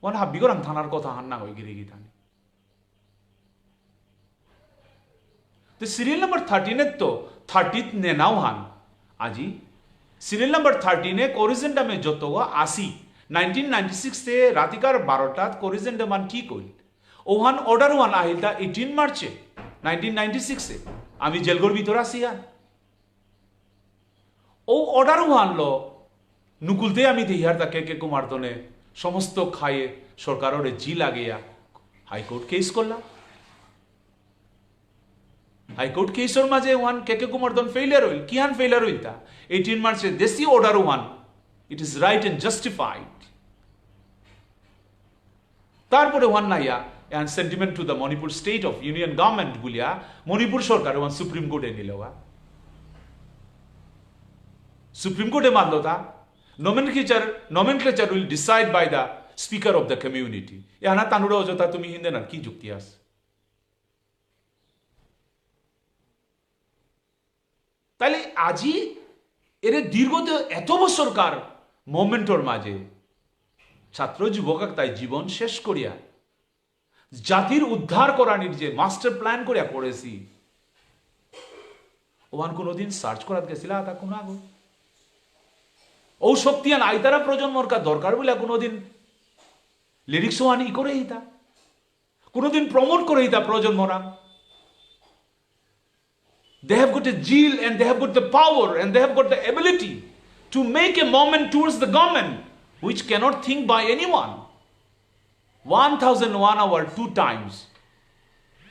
ওয়ান হাব্বি করাম থানার কথা হান না হয়ে গিয়ে গিয়ে তো সিরিয়াল নাম্বার 13 তো 30 নে নাও হান আজি সিরিয়াল নাম্বার 13 কোরিজেন্ডামে যত আসি 1996 তে রাতিকার 12টাত কোরিজেন্ডামান কি কইল ওহান অর্ডার ওয়ান আহিলটা 18 মার্চে 1996 এ আমি জেলগর ভিতর আসি হান ও অর্ডার ওয়ান লো নুকুলতে আমি দেহিয়ার তাকে কে কুমারতনে সমস্ত খায়ে সরকারের জি লাগিয়া হাইকোর্ট কেস করলাম हाईकोर्ट केसर माझे वन के कुमारधन फेलियर होईल कियान फेलियर होईल ता 18 मार्च देसी order one it is right and justified तारपरे वन नाइया and sentiment to the Manipur state of union government बुलिया मणिपुर सरकार वन सुप्रीम कोर्टे निलोगा सुप्रीम कोर्टे मानलो था nomenclature will decide by the speaker of the community याना तानुरा होजता तुम्ही हिंदे ना की जुक्ति आस তাহলে আজি এর দীর্ঘত এত বছরকার মোমেন্টর মাঝে ছাত্র যুবক তাই জীবন শেষ করিয়া জাতির উদ্ধার করানির যে মাস্টার প্ল্যান করিয়া করেছি ওয়ান কোনোদিন সার্চ করাত গেছিলা তা কোন আগো ও শক্তিয়ান আইতারা প্রজন্মর কা দরকার বলে কোনোদিন লিরিক্স ওয়ান ই করে হিতা কোনোদিন প্রমোট করে হিতা প্রজন্মরা they have got a zeal and they have got the power and they have got the ability to make a movement towards the government which cannot think by anyone 1001 hour 2 times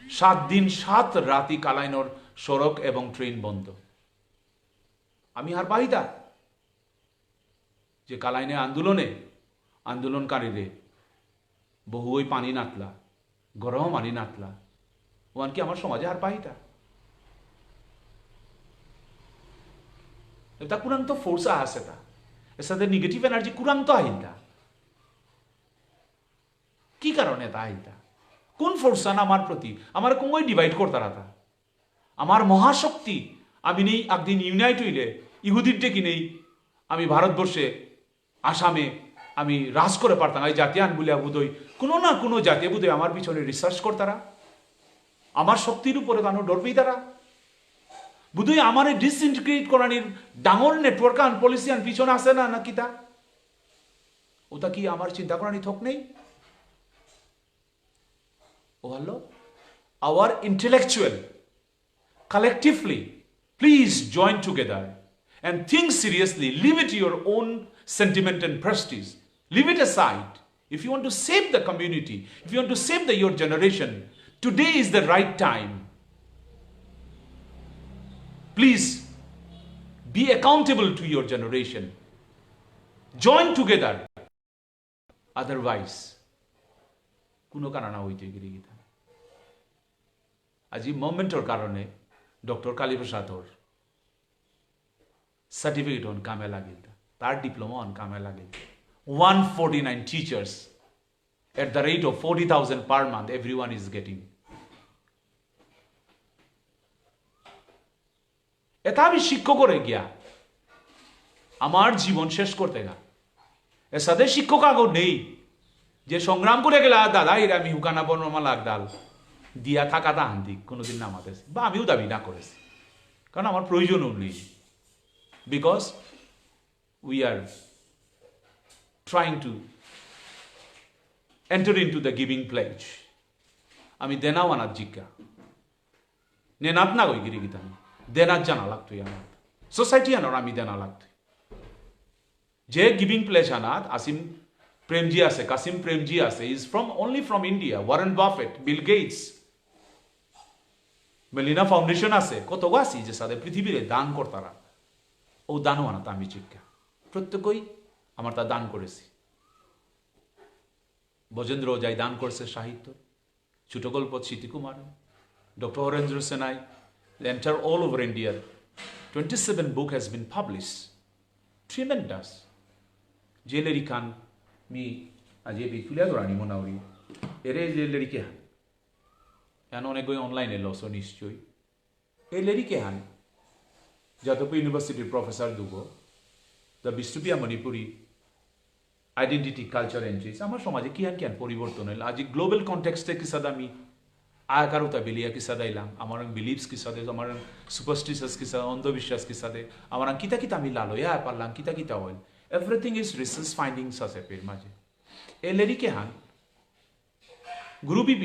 7 দিন 7 রাতি কালাইনর সড়ক এবং train বন্ধ আমি আর পাইতা যে কালাইনে আন্দোলনকারীরে বহু ওই পানি নাতলা গরম পানি নাতলা ওয়ান কি আমার সমাজে আর পাইতা এটা কুরাং তো ফোর্স আছে তা এর সাথে নেগেটিভ এনার্জি কুরাং তো আহিতা কি কারণে তা আহিতা কোন ফোর্স আন আমার প্রতি আমার কোন ডিভাইড করতে রাতা আমার মহাশক্তি আমি নেই একদিন ইউনাইট হইলে ইহুদির ডেকে নেই আমি ভারতবর্ষে আসামে আমি রাজ করে পারতাম এই জাতিয়ান বলিয়া বুধই কোনো না কোনো জাতীয় বুধই আমার পিছনে রিসার্চ করতারা আমার শক্তির উপরে তানো ডরবেই তারা বুধই আমার ডিসইন্টিগ্রেট করানির ডাঙর নেটওয়ার্ক আন পলিসি আন পিছনে আসে না নাকি তা ওটা কি আমার চিন্তা করানি থক নেই ও হলো our intellectual collectively please join together and think seriously leave it to your own sentiment and prestige leave it aside if you want to save the community if you want to save your generation today is the right time please be accountable to your generation join together otherwise কোনো কারণা হইতে গিয়ে গিতা আজি মোমেন্টর কারণে doctor কালীপ্রসাদর certificate on কামে লাগিল তার diploma on কামে লাগিল 149 teachers at the rate of 40,000 per month everyone is getting এটা আমি শিক্ষক করে গিয়া আমার জীবন শেষ করতে গা এর সাথে শিক্ষক আগো নেই যে সংগ্রাম করে গেলা দাদা এরা আমি হুকানা বর্ণমা লাগদাল দিয়া থাকা তা হান্দিক কোনোদিন নামাতেছি বা আমিও দাবি না করেছি কারণ আমার প্রয়োজনও নেই because we are trying to enter in to the giving pledge আমি দেনাও আনাত জিজ্ঞা নেনাত না ওই গিরি গীতা দেনাত জানা লাগতোই আমার সোসাইটি আনার আমি দেনা লাগতোই যে গিভিং প্লেজ আনাত আসিম প্রেমজি আছে কাসিম প্রেমজি আছে is from only from India Warren Buffett Bill Gates Melinda foundation আছে কত গাছি যে সাথে পৃথিবীরে দান করতারা ও দানও আনাত আমি চিক্কা প্রত্যেকই আমার তা দান করেছি বজেন্দ্র যাই দান করছে সাহিত্য ছোট গল্প স্মৃতিকুমার ডক্টর হরেন্দ্র সেনাই enter all over India 27 book has been published tremendous jeleri khan mi aje bi fulia dorani monauri ere jeleri ke han yan onek goi online e loso nishchoi ei leri ke han jadavpur university professor dugo the BISHNUPRIYA MANIPURI identity culture and change amar somaje kian poriborton hol aji global context e kisada mi आकारुता बिलिया की साथ इलाम हमारा beliefs की साथ हमारा सुपरस्टिशस की साथ अंधविश्वास की साथ हमारा किता मिलालो या पारलाम किता whole everything is research findings असे पेर माजे ए लेरी के हान गुरु भी